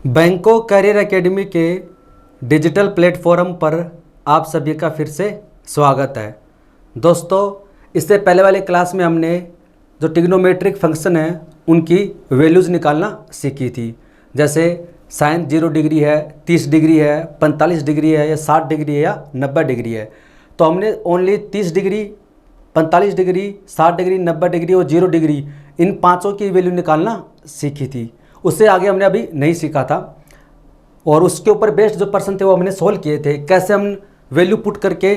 बैंकों career academy के digital platform पर आप सभी का फिर से स्वागत है। दोस्तों, इससे पहले वाले क्लास में हमने जो ट्रिग्नोमेट्रिक फंक्शन है उनकी वैल्यूज़ निकालना सीखी थी। जैसे साइन 0 डिग्री है, 30 डिग्री है, 45 डिग्री है, या 60 डिग्री है, या 90 डिग्री है। तो हमने only 30 degree, 45 degree, 60 degree, 90 degree और 0 डिग्री इन पाँचों की वैल्यू निकालना सीखी थी। उससे आगे हमने अभी नहीं सीखा था और उसके ऊपर बेस्ड जो प्रश्न थे वो हमने सोल्व किए थे। कैसे हम वैल्यू पुट करके,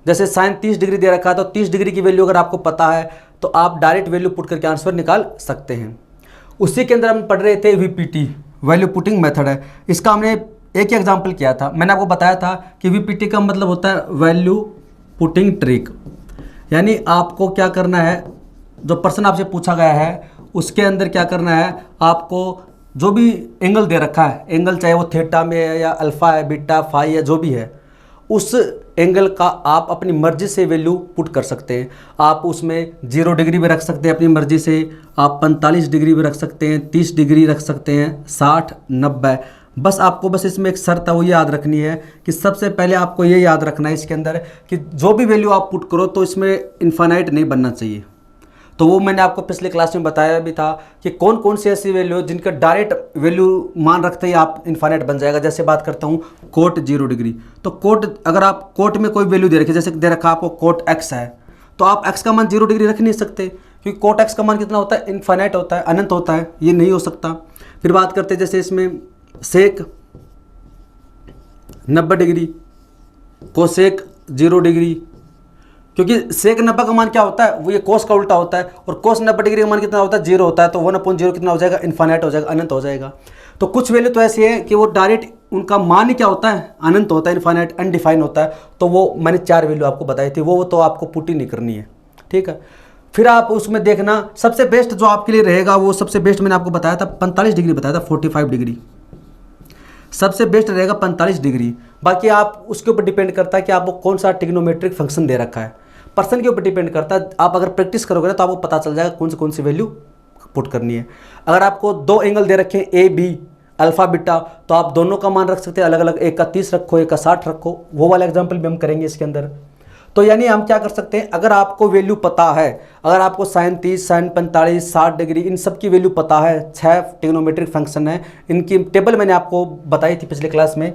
जैसे साइन 30 डिग्री दे रखा है तो 30 डिग्री की वैल्यू अगर आपको पता है तो आप डायरेक्ट वैल्यू पुट करके आंसर निकाल सकते हैं। उसी के अंदर हम पढ़ रहे थे वीपीटी, वैल्यू पुटिंग मेथड है। इसका हमने एक ही एग्जाम्पल किया था। मैंने आपको बताया था कि वीपीटी का मतलब होता है वैल्यू पुटिंग ट्रिक, यानी आपको क्या करना है, जो प्रश्न आपसे पूछा गया है उसके अंदर क्या करना है, आपको जो भी एंगल दे रखा है, एंगल चाहे वो थीटा में है या अल्फा है, बीटा, फाई है, जो भी है, उस एंगल का आप अपनी मर्जी से वैल्यू पुट कर सकते हैं। आप उसमें 0 डिग्री भी रख सकते हैं अपनी मर्जी से, आप 45 डिग्री भी रख सकते हैं, 30 डिग्री रख सकते हैं, 60, 90। बस आपको इसमें एक शर्त है, वो याद रखनी है कि सबसे पहले आपको ये याद रखना है इसके अंदर कि जो भी वैल्यू आप पुट करो तो इसमें इन्फानाइट नहीं बनना चाहिए। तो वो मैंने आपको पिछले क्लास में बताया भी था कि कौन कौन सी ऐसी वैल्यू जिनका डायरेक्ट वैल्यू मान रखते ही आप इन्फानाइट बन जाएगा। जैसे बात करता हूँ कोट 0 डिग्री, तो कोट अगर आप कोट में कोई वैल्यू दे रखी, जैसे दे रखा आपको कोट x है, तो आप x का मान 0 डिग्री रख नहीं सकते क्योंकि कोट x का मान कितना होता है, इन्फानाइट होता है, अनंत होता है, ये नहीं हो सकता। फिर बात करते हैं जैसे इसमें सेक 90 डिग्री, कोसेक 0 डिग्री, क्योंकि सेक 90 का मान क्या होता है, वो ये कोस का उल्टा होता है, और कोस 90 डिग्री का मान कितना होता है, 0 होता है। तो 1/0 कितना हो जाएगा, इन्फानाइट हो जाएगा, अनंत हो जाएगा। तो कुछ वैल्यू तो ऐसी है कि वो डायरेक्ट उनका मान ही क्या होता है, अनंत होता है, इन्फानाइट, अनडिफाइन होता है। तो वो मैंने 4 वैल्यू आपको बताई थी, वो तो आपको पुट ही नहीं करनी है, ठीक है। फिर आप उसमें देखना सबसे बेस्ट जो आपके लिए रहेगा, वो सबसे बेस्ट मैंने आपको बताया था 45 डिग्री बताया था, 45 डिग्री सबसे बेस्ट रहेगा 45 डिग्री। बाकी आप उसके ऊपर डिपेंड करता है कि आपको कौन सा ट्रिग्नोमेट्रिक फंक्शन दे रखा है, पर्सन के ऊपर डिपेंड करता है। आप अगर प्रैक्टिस करोगे ना तो आपको पता चल जाएगा कौन सी वैल्यू पुट करनी है। अगर आपको 2 एंगल दे रखे हैं ए बी, अल्फा बीटा, तो आप दोनों का मान रख सकते हैं अलग अलग, एक का 30 रखो, एक का 60 रखो। वो वाला एग्जाम्पल भी हम करेंगे इसके अंदर। तो यानी हम क्या कर सकते हैं, अगर आपको वैल्यू पता है, अगर आपको साइन 30, साइन 45, 60 डिग्री इन सब की वैल्यू पता है, 6 ट्रिग्नोमेट्रिक फंक्शन है, इनकी टेबल मैंने आपको बताई थी पिछले क्लास में,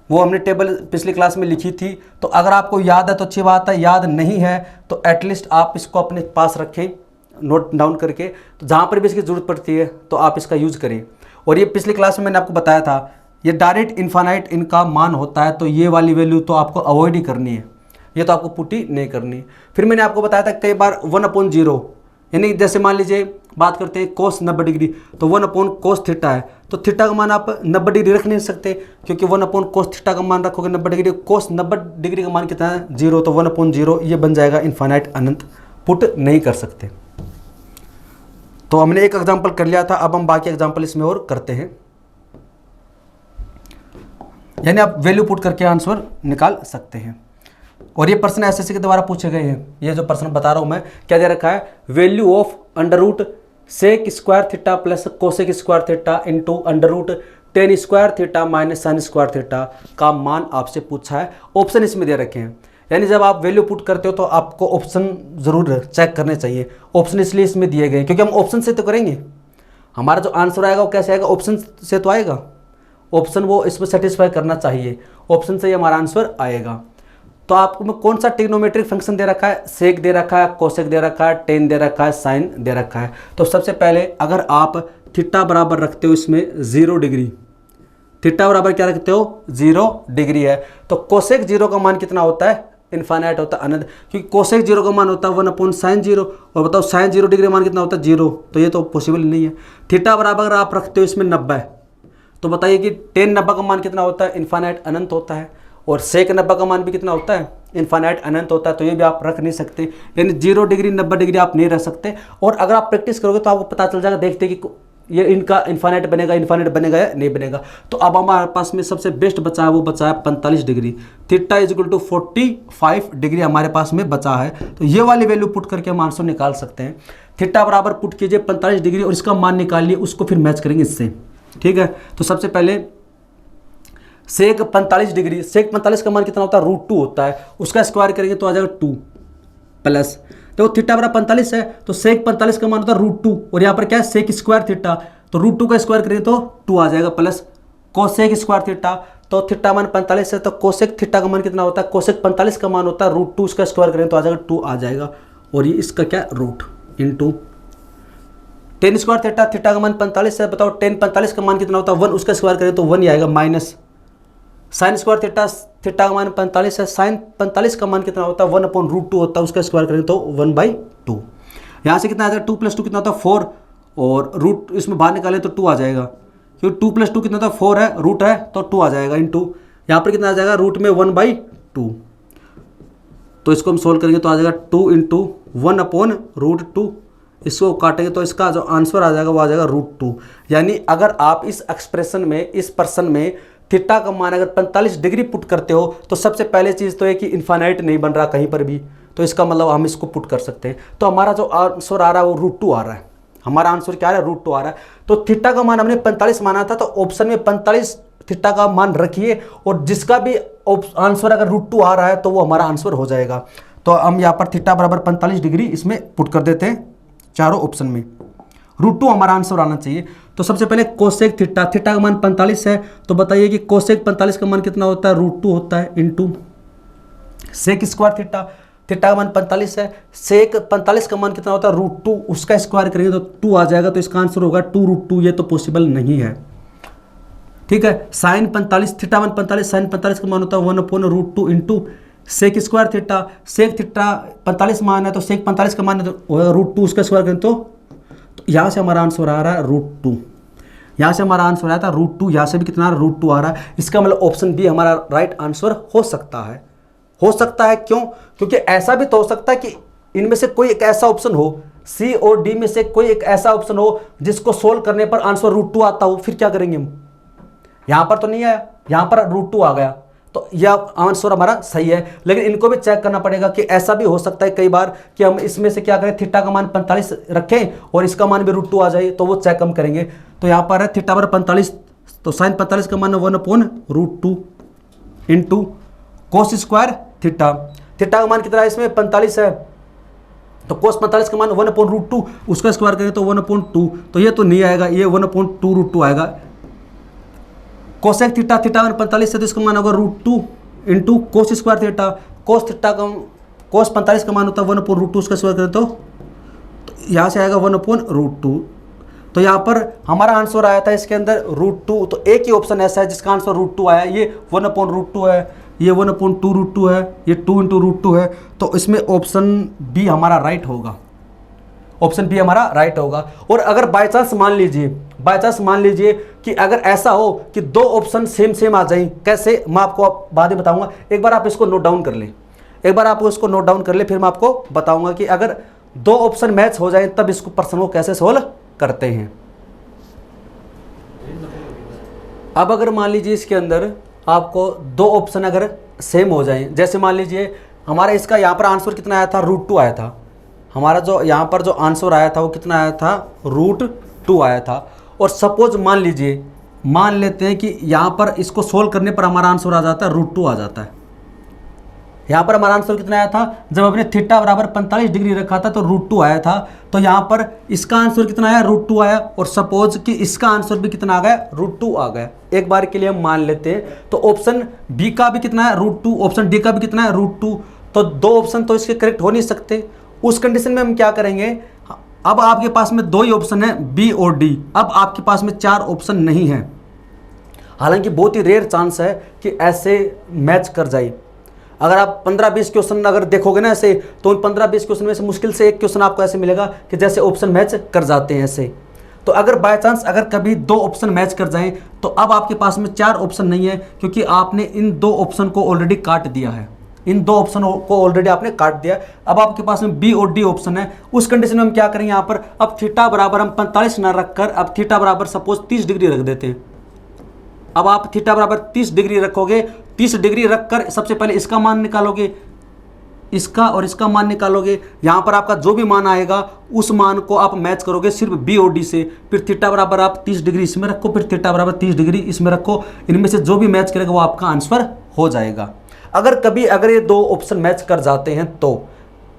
वो हमने टेबल पिछली क्लास में लिखी थी। तो अगर आपको याद है तो अच्छी बात है, याद नहीं है तो एटलीस्ट आप इसको अपने पास रखें नोट डाउन करके, तो जहाँ पर भी इसकी ज़रूरत पड़ती है तो आप इसका यूज़ करें। और ये पिछली क्लास में मैंने आपको बताया था, ये डायरेक्ट इन्फानाइट इनका मान होता है, तो ये वाली वैल्यू तो आपको अवॉइड ही करनी है, ये तो आपको पुट ही नहीं करनी। फिर मैंने आपको बताया था कई बार 1/0, यानी जैसे मान लीजिए बात करते हैं कोस 90 डिग्री, तो 1/कोस थीटा है, तो थीटा का मान आप 90 डिग्री रख नहीं सकते क्योंकि 1/कोस थीटा का मान रखोगे 90 डिग्री, कोस 90 डिग्री का मान कितना है, 0, तो 1/0 ये बन जाएगा इन्फानाइट, अनंत, पुट नहीं कर सकते। तो हमने एक एग्जाम्पल कर लिया था, अब हम बाकी एग्जाम्पल इसमें और करते हैं। यानी आप वैल्यू पुट करके आंसर निकाल सकते हैं। और ये प्रश्न एसएससी के द्वारा पूछे गए हैं। ये जो प्रश्न बता रहा हूँ मैं, क्या दे रखा है, value of under sec square theta plus cosec square theta into under tan square theta minus sin square theta का मान आपसे पूछा है। ऑप्शन इसमें दे रखे हैं, यानी जब आप वैल्यू पुट करते हो तो आपको ऑप्शन ज़रूर चेक करने चाहिए। ऑप्शन इसलिए इसमें दिए गए क्योंकि हम ऑप्शन से तो करेंगे, हमारा जो आंसर आएगा वो कैसे आएगा, ऑप्शन से तो आएगा। ऑप्शन वो इसमें सेटिस्फाई करना चाहिए, ऑप्शन से ही हमारा आंसर आएगा। तो आपको कौन सा ट्रिग्नोमेट्रिक फंक्शन दे रखा है, सेक दे रखा है, कोसेक दे रखा है, टेन दे रखा है, साइन दे रखा है। तो सबसे पहले अगर आप थीटा बराबर रखते हो इसमें 0 डिग्री, थीटा बराबर क्या रखते हो, 0 डिग्री है, तो कोसेक 0 का मान कितना होता है, इन्फानाइट होता है, अनंत, क्योंकि कोसेक 0 का मान होता है 1/sin 0, और बताओ साइन 0 डिग्री का मान कितना होता है, 0, तो ये तो पॉसिबल नहीं है। थीटा बराबर अगर आप रखते हो इसमें 90, तो बताइए कि टेन 90 का मान कितना होता है, इन्फानाइट, अनंत होता है, और सेक 90 का मान भी कितना होता है, इन्फानाइट, अनंत होता है। तो ये भी आप रख नहीं सकते, यानी 0 डिग्री 90 डिग्री आप नहीं रख सकते। और अगर आप प्रैक्टिस करोगे तो आपको पता चल जाएगा, देखते कि ये इनका इन्फानाइट बनेगा या नहीं बनेगा। तो अब हमारे पास में सबसे बेस्ट बचा है, वो बचा है 45 degree, theta equal to 45 degree हमारे पास में बचा है। तो ये वाली वैल्यू पुट करके हम आंसर निकाल सकते हैं। थीटा बराबर पुट कीजिए 45 डिग्री और इसका मान निकालिए, उसको फिर मैच करेंगे इससे, ठीक है। तो सबसे पहले सेक 45 डिग्री, सेक 45 का मान कितना होता है, √2 होता है, उसका स्क्वायर करेंगे तो आ जाएगा 2 प्लस, तो थीटा बराबर 45 है तो सेक 45 का मान होता है √2, और यहाँ पर क्या है सेक स्क्वायर थीटा, तो √2 का स्क्वायर करेंगे तो 2 आ जाएगा, प्लस कोसेक स्क्वायर थीटा, तो थीटा मान 45 है तो कोसेक थीटा का मान कितना होता है, कोसेक 45 का मान होता है √2, उसका स्क्वायर करेंगे तो आ जाएगा 2 आ जाएगा, और ये इसका क्या root into tan square theta, theta का मान 45 है, बताओ टेन 45 का मान कितना होता है 1, उसका स्क्वायर करें तो 1 ही आएगा, minus sin square theta, theta का मान 45 है, साइन 45 का मान कितना होता है 1/√2 होता है, उसका स्क्वायर करें तो 1/2। यहाँ से कितना आ जाएगा 2 + 2 कितना होता है 4, और रूट इसमें बाहर निकाले तो 2 आ जाएगा, क्योंकि 2 + 2 कितना होता है 4 है, रूट है तो 2 आ जाएगा, इंटू यहाँ पर कितना आ जाएगा रूट में 1/2, तो इसको हम सोल्व करेंगे तो आ जाएगा 2 × 1/√2, इसको काटेंगे तो इसका जो आंसर आ जाएगा वो आ जाएगा √2। यानी अगर आप इस एक्सप्रेशन में, इस पर्सन में थीटा का मान अगर 45 डिग्री पुट करते हो तो सबसे पहले चीज़ तो है कि इन्फाइनाइट नहीं बन रहा कहीं पर भी, तो इसका मतलब हम इसको पुट कर सकते हैं। तो हमारा जो आंसर आ रहा है वो √2 आ रहा है, हमारा आंसर क्या आ रहा है √2 आ रहा है। तो थीटा का मान हमने 45 माना था, तो ऑप्शन में 45 थीटा का मान रखिए, और जिसका भी आंसर अगर √2 आ रहा है तो वो हमारा आंसर हो जाएगा। तो हम यहाँ पर थीटा बराबर 45 डिग्री इसमें पुट कर देते हैं चारों ऑप्शन में, √2 हमारा आंसर आना चाहिए। तो सबसे पहले कोसेक थीटा, थीटा का मान 45 है, तो बताइए कि कोसेक 45 का मान कितना होता है √2 होता है, into sec square theta, theta का मान 45 है, सेक 45 का मान कितना होता है √2, उसका स्क्वायर करेंगे तो 2 आ जाएगा, तो इसका आंसर होगा 2 √2, ये तो पॉसिबल नहीं है, ठीक है। साइन 45, थीटा मान 45, साइन 45 का मान होता है 1/√2 into sec square theta, sec theta 45 मान है तो सेक 45 का मान है तो √2, उसका स्क्वायर करें तो यहाँ से हमारा आंसर आ रहा है √2, यहाँ से हमारा आंसर आया था √2, यहाँ से भी कितना √2 आ रहा है, इसका मतलब ऑप्शन बी हमारा राइट आंसर हो सकता है। हो सकता है क्यों? क्योंकि ऐसा भी तो हो सकता है कि इनमें से कोई एक ऐसा ऑप्शन हो, सी और डी में से कोई एक ऐसा ऑप्शन हो जिसको सोल्व करने पर आंसर √2 आता हो, फिर क्या करेंगे हम? यहाँ पर तो नहीं आया, यहाँ पर √2 आ गया, तो यह आंसर हमारा सही है। लेकिन इनको भी चेक करना पड़ेगा कि ऐसा भी हो सकता है कई बार कि हम इसमें से क्या करें, थीटा का मान 45 रखें और इसका मान भी √2 आ जाए, तो वो चेक हम करेंगे। तो यहाँ पर है थीटा पर 45, तो साइन 45 का मान 1/√2 into cos square theta, theta का मान कितना है इसमें 45 है, तो कोस 45 का मान 1/√2, उसका स्क्वायर करें तो 1/2, तो ये तो नहीं आएगा, ये 1/2√2 आएगा। कोसेक थीटा, थीटा मान 45 है तो इसका मान होगा √2 into cos square theta, cos theta का कोस 45 का मान होता है 1/√2, उसका स्क्वायर करें तो यहाँ से आएगा 1/√2। तो यहाँ पर हमारा आंसर आया था इसके अंदर √2, तो एक ही ऑप्शन ऐसा है जिसका आंसर √2 आया, ये 1/√2 है, ये 1/2√2 है, ये 2 × √2 है, तो इसमें ऑप्शन बी हमारा राइट होगा, ऑप्शन बी हमारा राइट होगा। और अगर बाय चांस मान लीजिए कि अगर ऐसा हो कि दो ऑप्शन सेम आ जाए, कैसे मैं आपको बाद में बताऊंगा, एक बार आप इसको नोट डाउन कर लें, एक बार आप इसको नोट डाउन कर ले, फिर मैं आपको बताऊंगा कि अगर दो ऑप्शन मैच हो जाए तब इसको प्रश्न को कैसे सोल्व करते हैं। अब अगर मान लीजिए इसके अंदर आपको दो ऑप्शन अगर सेम हो जाए, जैसे मान लीजिए हमारा इसका यहाँ पर आंसर कितना आया था √2 आया था, हमारा जो यहाँ पर जो आंसर आया था वो कितना आया था √2 आया था, और सपोज मान लेते हैं कि यहाँ पर इसको सोल्व करने पर हमारा आंसर आ जाता है √2 आ जाता है। यहाँ पर हमारा आंसर कितना आया था, जब हमने थीटा बराबर 45 डिग्री रखा था तो √2 आया था, तो यहाँ पर इसका आंसर कितना आया √2 आया, और सपोज कि इसका आंसर भी कितना आ गया √2 आ गया। एक बार के लिए हम मान लेते हैं, तो ऑप्शन बी का भी कितना है √2, ऑप्शन डी का भी कितना है √2, तो दो ऑप्शन तो इसके करेक्ट हो नहीं सकते। उस कंडीशन में हम क्या करेंगे, अब आपके पास में दो ही ऑप्शन है बी और डी, अब आपके पास में चार ऑप्शन नहीं है। हालांकि बहुत ही रेयर चांस है कि ऐसे मैच कर जाए। अगर आप 15-20 क्वेश्चन अगर देखोगे ना ऐसे, तो उन 15-20 क्वेश्चन में से मुश्किल से एक क्वेश्चन आपको ऐसे मिलेगा कि जैसे ऑप्शन मैच कर जाते हैं ऐसे। तो अगर बाय चांस अगर कभी दो ऑप्शन मैच कर जाएं, तो अब आपके पास में चार ऑप्शन नहीं है, क्योंकि आपने इन दो ऑप्शन को ऑलरेडी काट दिया है, इन दो ऑप्शन को ऑलरेडी आपने काट दिया। अब आपके पास में बी और डी ऑप्शन है। उस कंडीशन में हम क्या करेंगे, यहाँ पर अब थीटा बराबर हम 45 ना रखकर अब थीटा बराबर सपोज 30 डिग्री रख देते हैं। अब आप थीटा बराबर 30 डिग्री रखोगे, 30 डिग्री रखकर सबसे पहले इसका मान निकालोगे, इसका और इसका मान निकालोगे, यहाँ पर आपका जो भी मान आएगा उस मान को आप मैच करोगे सिर्फ बी और डी से। फिर थीटा बराबर आप 30 डिग्री इसमें रखो, फिर थीटा बराबर 30 डिग्री इसमें रखो। इनमें से जो भी मैच करेगा वो आपका आंसर हो जाएगा। अगर ये दो ऑप्शन मैच कर जाते हैं तो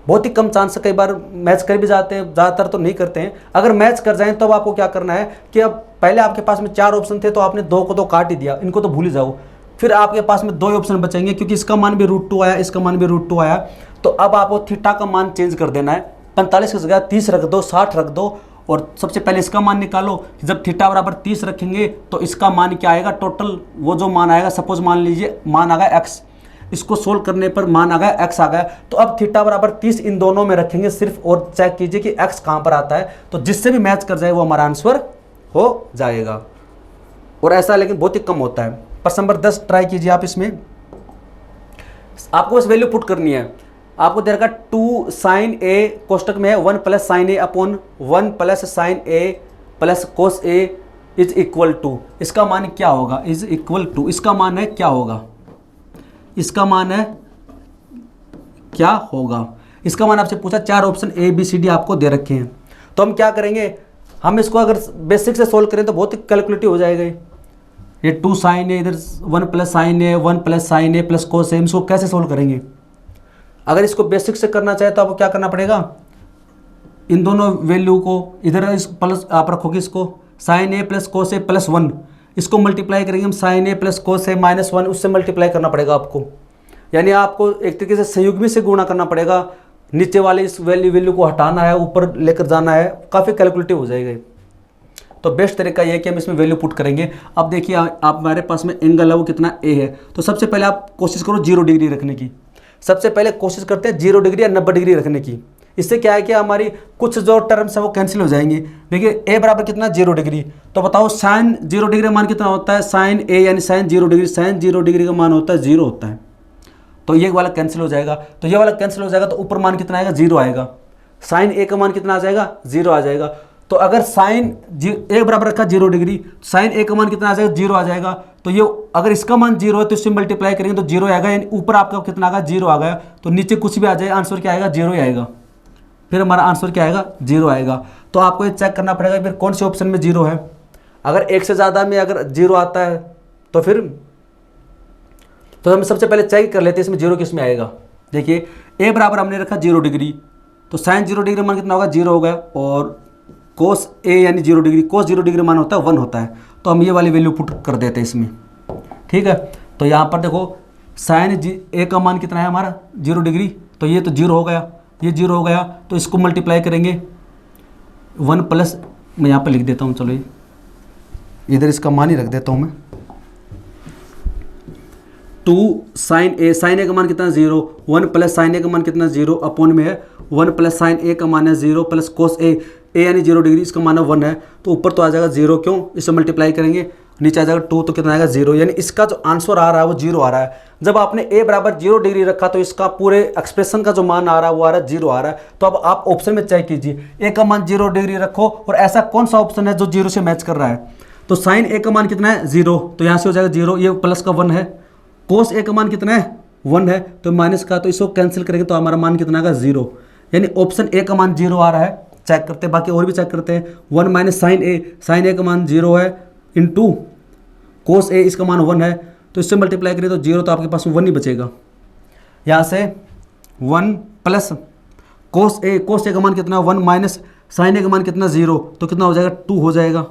बहुत ही कम चांस है, कई बार मैच कर भी जाते हैं, ज़्यादातर तो नहीं करते हैं। अगर मैच कर जाएं तो अब आपको क्या करना है कि अब पहले आपके पास में 4 ऑप्शन थे तो आपने 2 को तो काट ही दिया, इनको तो भूल ही जाओ। फिर आपके पास में 2 ही ऑप्शन बचेंगे, क्योंकि इसका मान भी √2 आया, इसका मान भी √2 आया। तो अब आपको थीटा का मान चेंज कर देना है, 45 की जगह 30 रख दो, 60 रख दो। और सबसे पहले इसका मान निकालो। जब थीटा बराबर 30 रखेंगे तो इसका मान क्या आएगा, टोटल वो जो मान आएगा, सपोज मान लीजिए मान आ गया x, इसको सोल्व करने पर मान आ गया x आ गया। तो अब थीटा बराबर 30 इन दोनों में रखेंगे सिर्फ, और चेक कीजिए कि x कहाँ पर आता है। तो जिससे भी मैच कर जाए वो हमारा आंसर हो जाएगा। और ऐसा लेकिन बहुत ही कम होता है। प्रश्न नंबर 10 ट्राई कीजिए आप। इसमें आपको बस वैल्यू पुट करनी है। आपको दे रखा 2 sin a, कोष्टक में है 1 + sin a upon 1 + sin a + cos a is equal to, इसका मान क्या होगा, इज इक्वल टू, इसका मान है क्या होगा, इसका मान है क्या होगा। इसका मान आपसे पूछा, 4 option A B C D आपको दे रखे हैं। तो हम क्या करेंगे, हम इसको अगर बेसिक से सोल्व करें तो बहुत ही कैलकुलेटिव हो जाएगा। ये 2 sin a, इधर 1 + sin a, 1 + sin a + cos a, इसको कैसे सोल्व करेंगे। अगर इसको बेसिक से करना चाहे तो आपको क्या करना पड़ेगा, इन दोनों वैल्यू को इधर इस प्लस आप रखोगे, इसको sin a + cos a + 1, इसको मल्टीप्लाई करेंगे हम, sin a + cos a - 1, उससे मल्टीप्लाई करना पड़ेगा आपको। यानी आपको एक तरीके से संयुग्मी से गुणा करना पड़ेगा। नीचे वाले इस वैल्यू को हटाना है, ऊपर लेकर जाना है, काफ़ी कैलकुलेटिव हो जाएगा। तो बेस्ट तरीका यह है कि हम इसमें वैल्यू पुट करेंगे। अब देखिए आप हमारे पास में एंगल है वो कितना ए है। तो सबसे पहले आप कोशिश करो 0 डिग्री रखने की। सबसे पहले कोशिश करते हैं 0 डिग्री या 90 डिग्री रखने की। इससे क्या है कि हमारी कुछ जो टर्म्स है वो कैंसिल हो जाएंगी। देखिए ए बराबर कितना 0 डिग्री, तो बताओ साइन 0 डिग्री का मान कितना होता है, साइन ए यानी साइन 0 डिग्री, साइन 0 डिग्री का मान होता है 0 होता है। तो ये वाला कैंसिल हो जाएगा, तो ये वाला कैंसिल हो जाएगा, तो ऊपर मान कितना आएगा 0 आएगा। साइन ए का मान कितना आ जाएगा 0 आ जाएगा। तो अगर साइन ए बराबर रखा 0 डिग्री, साइन ए का मान कितना आ जाएगा 0 आ जाएगा। तो ये अगर इसका मान 0 है तो इससे मल्टीप्लाई करेंगे तो 0 आएगा, यानी ऊपर आपका कितना आएगा 0 आ गया। तो नीचे कुछ भी आ जाए आंसर क्या आएगा 0 ही आएगा। फिर हमारा आंसर क्या आएगा 0 आएगा। तो आपको ये चेक करना पड़ेगा फिर कौन से ऑप्शन में 0 है। अगर एक से ज़्यादा में अगर 0 आता है तो फिर तो हम सबसे पहले चेक कर लेते हैं इसमें 0 किस में आएगा। देखिए ए बराबर हमने रखा 0 डिग्री, तो साइन 0 डिग्री मान कितना होगा 0 हो गया, और कोस ए यानी 0 डिग्री, कोस 0 डिग्री मान होता है 1 होता है। तो हम ये वाली वैल्यू पुट कर देते हैं इसमें, ठीक है। तो यहाँ पर देखो साइन ए का मान कितना है हमारा 0 डिग्री, तो ये तो 0 हो गया, ये 0 हो गया। तो इसको मल्टीप्लाई करेंगे 1 प्लस, मैं यहाँ पर लिख देता हूँ, चलो इधर इसका मान ही रख देता हूँ मैं, 2 साइन ए, साइन ए का मान कितना 0, 1 प्लस साइन ए का मान कितना 0 अपॉन में है 1 प्लस साइन ए का मान है 0 प्लस कोस ए, ए यानी 0 डिग्री, इसका मान है 1 है। तो ऊपर तो आ जाएगा 0, क्यों, इससे मल्टीप्लाई करेंगे, नीचे आ जाएगा 2, तो कितना आएगा 0। यानी इसका जो आंसर आ रहा है वो 0 आ रहा है। जब आपने ए बराबर 0 डिग्री रखा तो इसका पूरे एक्सप्रेशन का जो मान आ रहा है वो आ रहा है 0 आ रहा है। तो अब आप ऑप्शन में चेक कीजिए, ए का मान 0 डिग्री रखो और ऐसा कौन सा ऑप्शन है जो 0 से मैच कर रहा है। तो साइन ए का मान कितना है 0, तो यहाँ से हो जाएगा 0, ये प्लस का 1 है। कोस ए का मान कितना है 1 है, तो माइनस का, तो इसको कैंसिल करेंगे तो हमारा मान कितना आएगा 0। यानी ऑप्शन ए का मान 0 आ रहा है। चेक करते हैं, बाकी और भी चेक करते हैं। 1 माइनस साइन ए का मान 0 है, इंटू कोस ए इसका मान 1 है, तो इससे मल्टीप्लाई करें तो 0, तो आपके पास 1 ही बचेगा। यहाँ से 1 प्लस कोस ए का मान कितना 1 माइनस साइन ए का मान कितना 0, तो कितना हो जाएगा 2 हो जाएगा।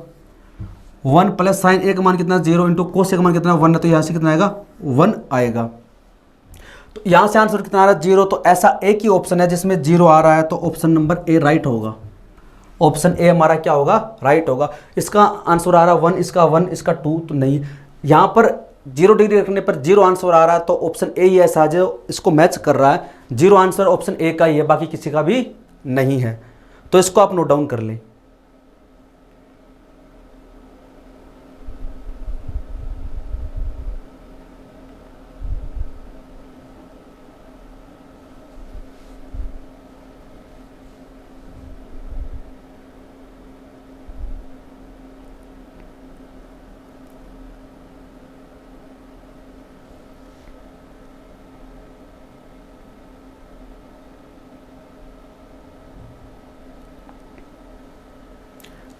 1 प्लस साइन ए का मान कितना 0 इंटू कोस ए का मान कितना 1 है, तो यहाँ से कितना आएगा 1 आएगा। तो यहाँ से आंसर कितना आ रहा है 0। तो ऐसा एक ही ऑप्शन है जिसमें 0 आ रहा है, तो ऑप्शन नंबर ए राइट होगा। ऑप्शन ए हमारा क्या होगा, राइट होगा। इसका आंसर आ रहा है 1, इसका 1, इसका 2, तो नहीं। यहाँ पर 0 डिग्री रखने पर 0 आंसर आ रहा है, तो ऑप्शन ए ही ऐसा जो इसको मैच कर रहा है। 0 आंसर ऑप्शन ए का ही है, बाकी किसी का भी नहीं है। तो इसको आप नोट डाउन कर लें।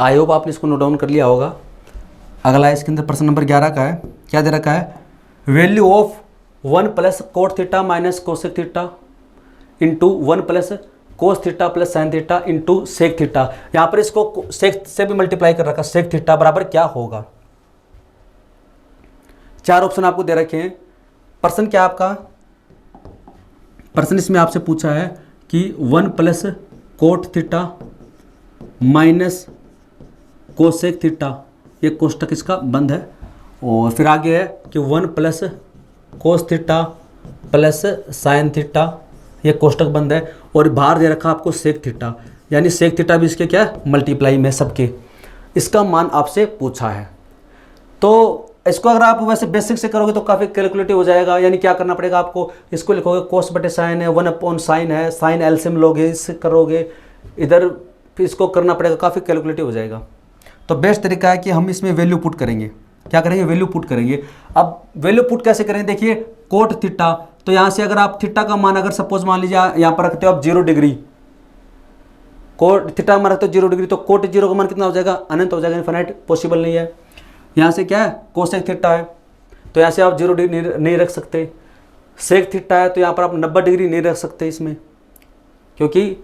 आई होप आपने इसको नोट डाउन कर लिया होगा। अगला इसके अंदर प्रश्न नंबर 11 का है, क्या दे रखा है, value of 1 plus cot theta minus cosec theta into 1 plus cos theta plus sin theta into sec theta. यहाँ पर इसको सेक से भी मल्टीप्लाई कर रखा, सेक थीटा बराबर क्या होगा। 4 ऑप्शन आपको दे रखे हैं। प्रश्न क्या आपका, प्रश्न इसमें आपसे पूछा है कि 1 plus cot theta minus cosec theta, ये कोष्टक इसका बंद है, और फिर आगे है कि 1 plus cos theta plus sin theta, ये कोष्टक बंद है, और बाहर दे रखा आपको सेक थीटा, यानी सेक थीटा भी इसके क्या मल्टीप्लाई में सबके, इसका मान आपसे पूछा है। तो इसको अगर आप वैसे बेसिक से करोगे तो काफ़ी कैलकुलेटिव हो जाएगा। यानी क्या करना पड़ेगा आपको, इसको लिखोगे कोस बटे साइन है, 1 अपॉन साइन है, साइन एलसीएम लोगे, इससे करोगे, इधर फिर इसको करना पड़ेगा, काफ़ी कैलकुलेटिव हो जाएगा। तो बेस्ट तरीका है कि हम इसमें वैल्यू पुट करेंगे। क्या करेंगे, वैल्यू पुट करेंगे। अब वैल्यू पुट कैसे करेंगे, देखिए कोट थीटा, तो यहाँ से अगर आप थीटा का मान अगर सपोज मान लीजिए यहाँ पर रखते हो आप 0 डिग्री, कोट थीटा मान रखते हो 0 डिग्री, तो कोट 0 का मान कितना हो जाएगा, अनंत हो जाएगा, इनफाइनाइट, पॉसिबल नहीं है। यहाँ से क्या है, कोसेक थीटा है, तो यहाँ से आप 0 डिग्री नहीं रख सकते। सेक थीटा है, तो यहाँ पर आप 90 डिग्री नहीं रख सकते इसमें, क्योंकि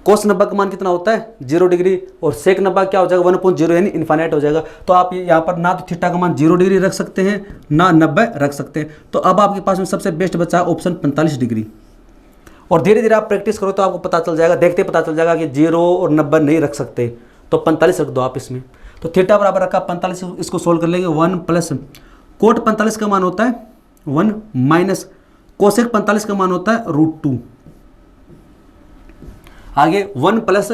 कोस 90 का मान कितना होता है 0 डिग्री, और सेक 90 क्या हो जाएगा 1/0 यानी इनफाइनाइट हो जाएगा। तो आप यहाँ पर ना तो थीटा का मान 0 डिग्री रख सकते हैं, ना 90 रख सकते हैं। तो अब आपके पास में सबसे बेस्ट बचा है ऑप्शन 45 डिग्री। और धीरे धीरे आप प्रैक्टिस करो तो आपको पता चल जाएगा, देखते पता चल जाएगा कि 0 और 90 नहीं रख सकते, तो 45 रख दो आप इसमें। तो थीटा बराबर रखा 45, इसको सोल्व कर लेंगे। 1 प्लस कोट 45 का मान होता है 1 माइनस कोसेक 45 का मान होता है √2। आगे 1 प्लस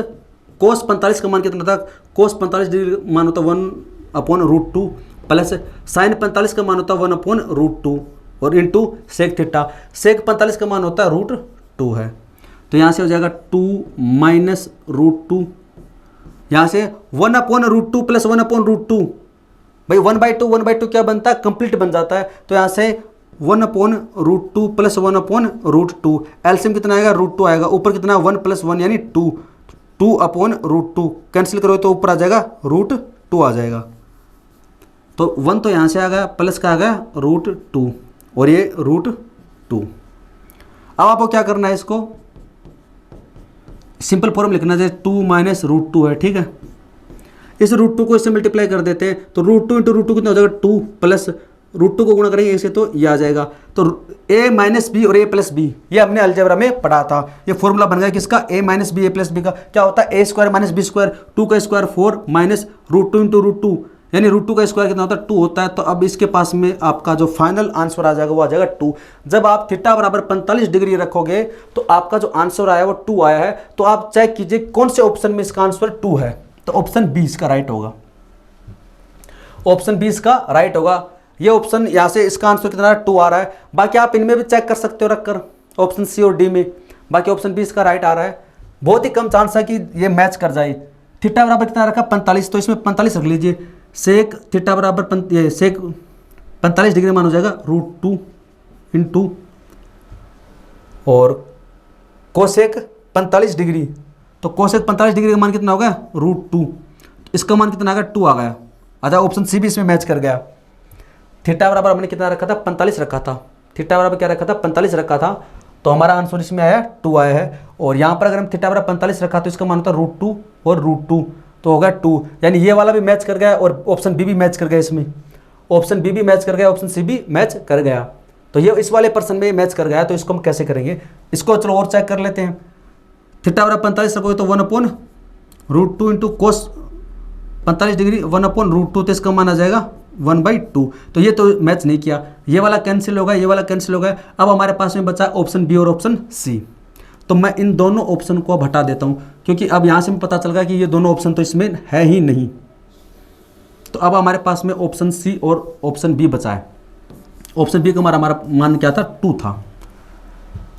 कोस 45 का मान कितना था, कोस 45 डिग्री मान होता है 1/√2 प्लस साइन 45 का मान होता है 1/√2 और इंटू सेक थीटा, सेक 45 का मान होता है √2 है। तो यहाँ से हो जाएगा 2 माइनस √2, यहाँ से 1/√2 प्लस 1/√2, भाई 1/2 क्या बनता है, कंप्लीट बन जाता है। तो यहाँ से 1/√2 प्लस 1/√2, एलसीएम कितना आएगा √2 आएगा, ऊपर कितना 1 प्लस 1 यानी 2, 2/√2 कैंसिल करो तो ऊपर आ जाएगा √2 आ जाएगा। तो 1 तो यहाँ से आ गया, प्लस का आ गया √2 और ये √2। अब आपको क्या करना है, इसको सिंपल फॉर्म लिखना है, 2 माइनस √2 है, ठीक है। इस √2 को इससे मल्टीप्लाई कर देते हैं, तो √2 इंटू √2 कितना हो जाएगा 2 प्लस √2 को गुणा करेंगे इससे तो ये आ जाएगा। तो a माइनस बी और a प्लस बी, ये हमने अलजेब्रा में पढ़ा था, ये फॉर्मूला बन गया किसका, a minus B a plus B का। क्या होता है a square minus B square, 2 का स्क्वायर 4 माइनस √2 इंटू √2 यानी √2 का स्क्वायर कितना होता है 2 होता है। तो अब इसके पास में आपका जो फाइनल आंसर आ जाएगा वो आ जाएगा 2। जब आप थीटा बराबर 45 डिग्री रखोगे तो आपका जो आंसर आया वो 2 आया है। तो आप चेक कीजिए कौन से ऑप्शन में इसका आंसर 2 है, तो ऑप्शन 20 का राइट होगा, ऑप्शन 20 का राइट होगा। ये ऑप्शन यहाँ से इसका आंसर कितना 2 आ रहा है। बाकी आप इनमें भी चेक कर सकते हो रखकर ऑप्शन सी और डी में, बाकी ऑप्शन 20 का राइट आ रहा है। बहुत ही कम चांस है कि ये मैच कर जाए। थीटा बराबर कितना रखा 45, तो इसमें 45 रख लीजिए। सेक थीटा बराबर सेक 45 डिग्री मान हो जाएगा √2 इंटू और कोसेक 45 डिग्री, तो कोसेक 45 डिग्री का मान कितना होगा √2, इसका मान कितना आ गया 2 आ गया। अच्छा ऑप्शन सी भी इसमें मैच कर गया। थीटा बराबर हमने कितना रखा था 45 रखा था, थीटा बराबर क्या रखा था 45 रखा था, तो हमारा आंसर इसमें आया 2 आया है। और यहाँ पर अगर हम थीटा बराबर 45 रखा तो इसका मान होता √2 और √2 तो होगा 2, यानी ये वाला भी मैच कर गया और ऑप्शन बी भी मैच कर गया, इसमें ऑप्शन बी भी मैच कर गया, ऑप्शन सी भी मैच कर गया। तो ये इस वाले पर्सन में मैच कर गया। तो इसको हम कैसे करेंगे, इसको चलो और चेक कर लेते हैं। थीटा बराबर 45 रखोगे तो 1/√2 इंटू कोस 45 डिग्री 1/√2, तो इसका मान आ जाएगा 1/2। तो ये तो मैच नहीं किया, ये वाला कैंसिल होगा, ये वाला कैंसिल होगा। अब हमारे पास में बचा ऑप्शन बी और ऑप्शन सी। तो मैं इन दोनों ऑप्शन को अब हटा देता हूँ, क्योंकि अब यहाँ से हमें पता चल गया कि ये दोनों ऑप्शन तो इसमें है ही नहीं। तो अब हमारे पास में ऑप्शन सी और ऑप्शन बी बचा है। ऑप्शन बी का हमारा मान क्या था 2 था,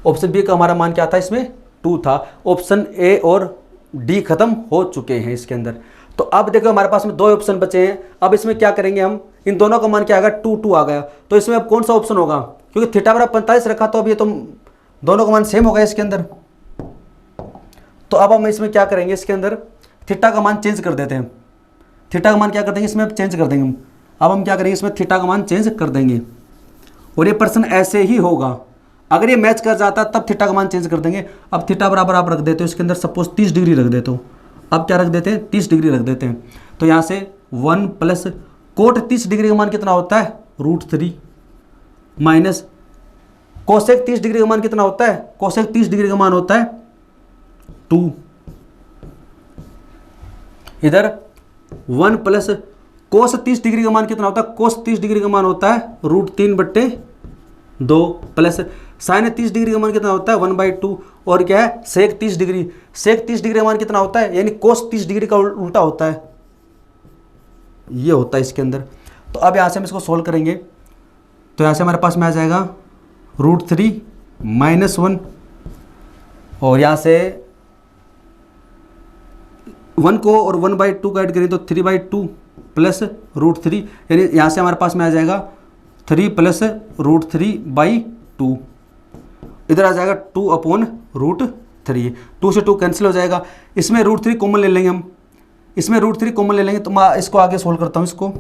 ऑप्शन बी का हमारा मान क्या था इसमें 2 था। ऑप्शन ए और डी खत्म हो चुके हैं इसके अंदर। तो अब देखो हमारे पास में 2 ऑप्शन बचे हैं। अब इसमें क्या करेंगे हम, इन दोनों का मान क्या आ गया 2 आ गया। तो इसमें अब कौन सा ऑप्शन होगा, क्योंकि थीटा बराबर 45 रखा तो अब ये तो दोनों का मान सेम होगा इसके अंदर। तो अब हम इसमें क्या करेंगे, इसके अंदर थीटा का मान चेंज कर देते हैं। थीटा का मान क्या कर देंगे इसमें चेंज कर देंगे हम। अब हम क्या करेंगे इसमें थीटा का मान चेंज कर देंगे और ये प्रश्न ऐसे ही होगा। अगर ये मैच कर जाता तब थीटा का मान चेंज कर देंगे। अब थीटा बराबर आप रख देते हो इसके अंदर सपोज 30 डिग्री रख देते हो। अब क्या रख देते हैं 30 डिग्री रख देते हैं। तो यहाँ से 1 प्लस कोट 30 डिग्री का मान कितना होता है √3 माइनस कोसेक 30 डिग्री का मान कितना होता है, कोसेक 30 डिग्री का मान होता है 2। इधर 1 प्लस कोस 30 डिग्री का मान कितना होता है, कोस 30 डिग्री का मान होता है √3/2 प्लस साइन 30 डिग्री का मान कितना होता है 1/2 और क्या है सेक 30 डिग्री, सेक 30 डिग्री का मान कितना होता है यानी कोस 30 डिग्री का उल्टा होता है, ये होता है इसके अंदर। तो अब यहाँ से हम इसको सोल्व करेंगे तो यहाँ से हमारे पास में आ जाएगा √3 - 1 और यहाँ से 1 को और 1/2 को ऐड करें तो 3/2 प्लस √3 यानी यहाँ से हमारे पास में आ जाएगा 3 प्लस √3/2। इधर आ जाएगा 2/√3। 2 से 2 कैंसिल हो जाएगा। इसमें √3 कॉमन ले लेंगे हम, इसमें √3 कॉमन ले लेंगे तो मैं इसको आगे सोल्व करता हूँ। इसको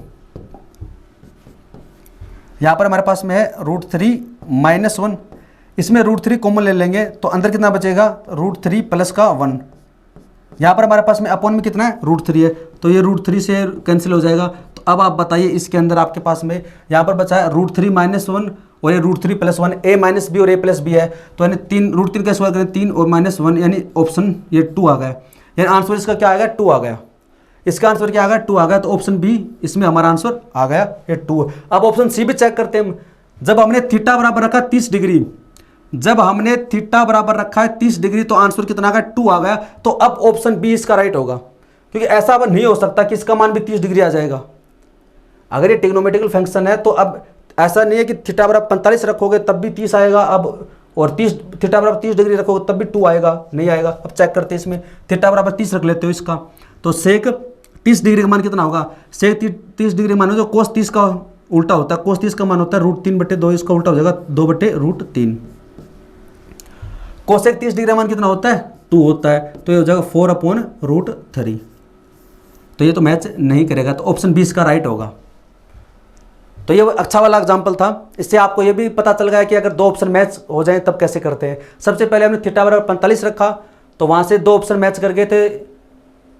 यहाँ पर हमारे पास में है √3 - 1, इसमें √3 कॉमन ले लेंगे तो अंदर कितना बचेगा √3 प्लस का 1। यहाँ पर हमारे पास में अपॉन में कितना है √3 है तो ये √3 से कैंसिल हो जाएगा। तो अब आप बताइए इसके अंदर आपके पास में यहाँ पर बचा है √3 - 1 और ये √3 + 1 a - b और a + b है तो यानी 3 √3 का सवाल करें 3 और -1 यानी ऑप्शन ये 2 आ गया। यानी आंसर इसका क्या आएगा 2 आ गया। इसका आंसर क्या आ गया 2 आ गया। तो ऑप्शन बी इसमें हमारा आंसर आ गया ये 2। अब ऑप्शन सी भी चेक करते हैं। जब हमने थीटा बराबर रखा 30 डिग्री, जब हमने थीटा बराबर रखा है 30 डिग्री तो आंसर कितना आ गया 2 आ गया। तो अब ऑप्शन बी इसका राइट होगा क्योंकि ऐसा अब नहीं हो सकता कि इसका मान भी 30 डिग्री आ जाएगा। अगर ये ट्रिग्नोमेट्रिकल फंक्शन है तो अब ऐसा नहीं है कि थीटा बराबर 45 रखोगे तब भी 30 आएगा अब, और 30 थीटा बराबर 30 डिग्री रखोगे तब भी 2 आएगा, नहीं आएगा। अब चेक करते हैं इसमें थीटा बराबर 30 रख लेते हो इसका तो सेक 30 डिग्री का मान कितना होगा, सेक 30 डिग्री मान हो तो कोस 30 का उल्टा होता है, कोस 30 का मान होता है √3/2, इसका उल्टा हो जाएगा 2/√3। कोसेक 30 डिग्री का मान कितना होता है 2 होता है तो ये हो जाएगा 4/√3। तो ये तो मैच नहीं करेगा तो ऑप्शन बी इसका राइट होगा। तो ये अच्छा वाला एग्जांपल था। इससे आपको ये भी पता चल गया कि अगर 2 ऑप्शन मैच हो जाएं तब कैसे करते हैं। सबसे पहले हमने थीटा बराबर 45 रखा तो वहाँ से 2 ऑप्शन मैच कर गए थे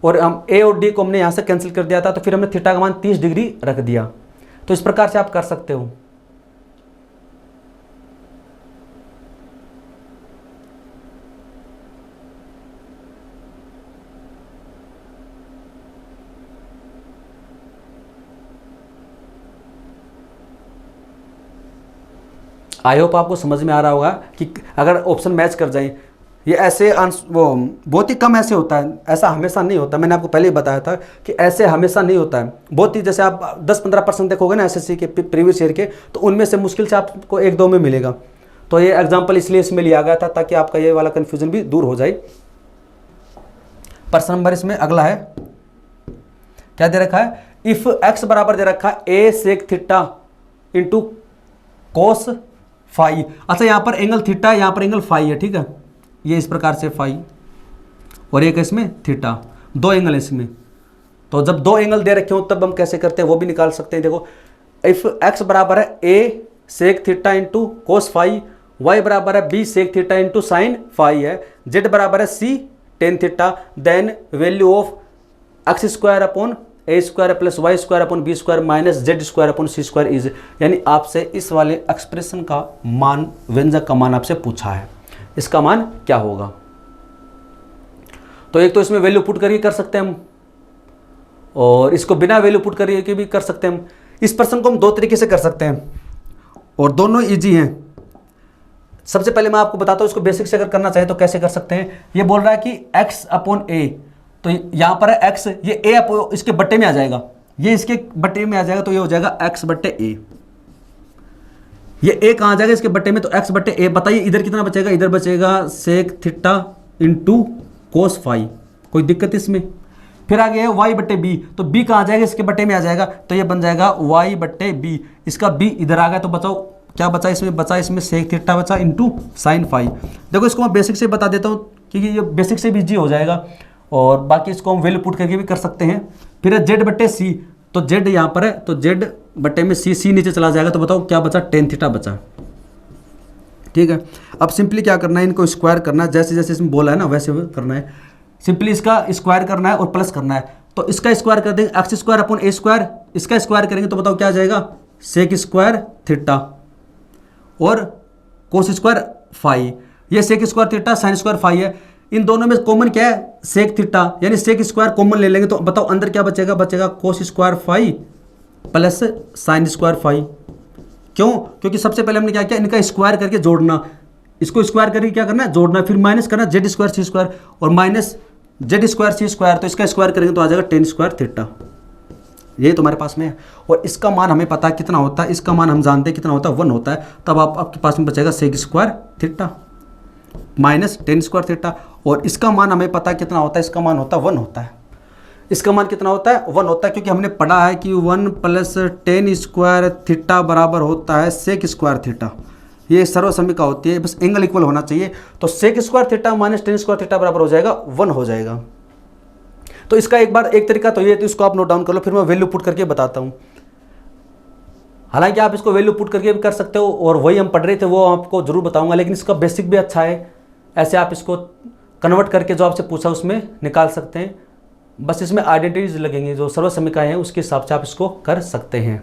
और हम ए और डी को हमने यहाँ से कैंसिल कर दिया था तो फिर हमने थीटा का मान 30 डिग्री रख दिया। तो इस प्रकार से आप कर सकते हो। आई होप आपको समझ में आ रहा होगा कि अगर ऑप्शन मैच कर जाए ये ऐसे वो बहुत ही कम ऐसे होता है, ऐसा हमेशा नहीं होता। मैंने आपको पहले ही बताया था कि ऐसे हमेशा नहीं होता है। बहुत ही जैसे आप 10-15% देखोगे ना एसएससी के प्रीवियस ईयर के तो उनमें से मुश्किल से आपको 1-2 में मिलेगा। तो ये एग्जाम्पल इसलिए इसमें लिया गया था ताकि आपका ये वाला कन्फ्यूजन भी दूर हो जाए। प्रश्न नंबर इसमें अगला है, क्या दे रखा है, इफ x बराबर दे रखा है a sec theta into cos phi. अच्छा यहाँ पर एंगल थीटा है, यहाँ पर एंगल फाई है, ठीक है। ये इस प्रकार से फाई और एक इसमें थीटा, 2 एंगल है इसमें। तो जब 2 एंगल दे रखे हो तब हम कैसे करते हैं वो भी निकाल सकते हैं। देखो इफ x बराबर है a sec theta into cos phi, y बराबर है b sec theta into sine phi है, z बराबर है c tan theta, then value of x² a² plus y² b² minus z² c² is, यानी आपसे इस वाले एक्सप्रेशन का मान, व्यंजक का मान आपसे पूछा है, इसका मान क्या होगा। तो एक तो इसमें वैल्यू पुट करके कर सकते हैं हम और इसको बिना वैल्यू पुट करके भी कर सकते हैं हम। इस प्रश्न को हम 2 तरीके से कर सकते हैं और दोनों इजी हैं। सबसे पहले मैं आपको बताता हूँ इसको बेसिक से अगर करना चाहे तो कैसे कर सकते हैं। ये बोल रहा है कि x/a, तो यहाँ पर है x, ये a इसके बट्टे में आ जाएगा, ये इसके बट्टे में आ जाएगा तो ये हो जाएगा x/a। ये a कहाँ आ जाएगा इसके बट्टे में तो x/a। बताइए इधर कितना बचेगा, इधर बचेगा sec theta into cos phi, कोई दिक्कत इसमें। फिर आ गया y/b, तो b कहाँ आ जाएगा इसके बट्टे में आ जाएगा तो ये बन जाएगा y/b। इसका b इधर आ गया तो बचाओ क्या बचा इसमें, बचा इसमें सेक थीटा बचा इंटू साइन फाई। देखो इसको मैं बेसिक से बता देता हूँ क्योंकि ये बेसिक से भी इजी हो जाएगा और बाकी इसको हम वैल्यू पुट करके भी कर सकते हैं। फिर है जेड बट्टे सी, तो जेड यहाँ पर है तो जेड बट्टे में सी नीचे चला जाएगा, तो बताओ क्या बचा, टेन थीटा बचा। ठीक है, अब सिंपली क्या करना है, इनको स्क्वायर करना है, जैसे जैसे इसमें बोला है ना वैसे करना है। सिंपली इसका स्क्वायर करना है और प्लस करना है, तो इसका स्क्वायर कर देंगे एक्स स्क्वायर अपॉन ए स्क्वायर, इसका स्क्वायर करेंगे तो बताओ क्या आ जाएगा, सेक स्क्वायर थीटा और कोस स्क्वायर फाई। ये sec square theta sine square phi है, इन दोनों में कॉमन क्या है, सेक थीटा, यानी सेक स्क्वायर कॉमन ले लेंगे तो बताओ अंदर क्या बचेगा, बचेगा cos square phi plus sine square phi. क्यों, क्योंकि सबसे पहले हमने क्या किया, इनका स्क्वायर करके जोड़ना, इसको स्क्वायर करके क्या करना है, जोड़ना, फिर माइनस करना जेड स्क्वायर सी स्क्वायर और माइनस जेड स्क्वायर सी स्क्वायर, तो इसका स्क्वायर करेंगे तो आ जाएगा टेन स्क्वायर थीटा। ये तुम्हारे पास में है और इसका मान हमें पता है कितना होता है, इसका मान हम जानते हैं कितना होता है, 1 होता है। तब आपके पास में बचेगा sec square theta minus tan square theta, और इसका मान हमें पता है कितना होता है, इसका मान होता है 1 होता है। इसका मान कितना होता है, 1 होता है, क्योंकि हमने पढ़ा है कि 1 प्लस टेन स्क्वायर थीटा बराबर होता है सेक स्क्वायर थीटा। ये सर्वसमीका होती है, बस एंगल इक्वल होना चाहिए, तो sec square theta minus tan square theta बराबर हो जाएगा 1 हो जाएगा। तो इसका एक तरीका तो ये, तो इसको आप नोट डाउन कर लो, फिर मैं वैल्यू पुट करके बताता हूँ। हालांकि आप इसको वैल्यू पुट करके भी कर सकते हो और वही हम पढ़ रहे थे वो आपको जरूर बताऊंगा, लेकिन इसका बेसिक भी अच्छा है, ऐसे आप इसको कन्वर्ट करके जो आपसे पूछा उसमें निकाल सकते हैं। बस इसमें आइडेंटिटीज लगेंगे, जो सर्वसमीकाएं हैं उसके हिसाब से आप इसको कर सकते हैं।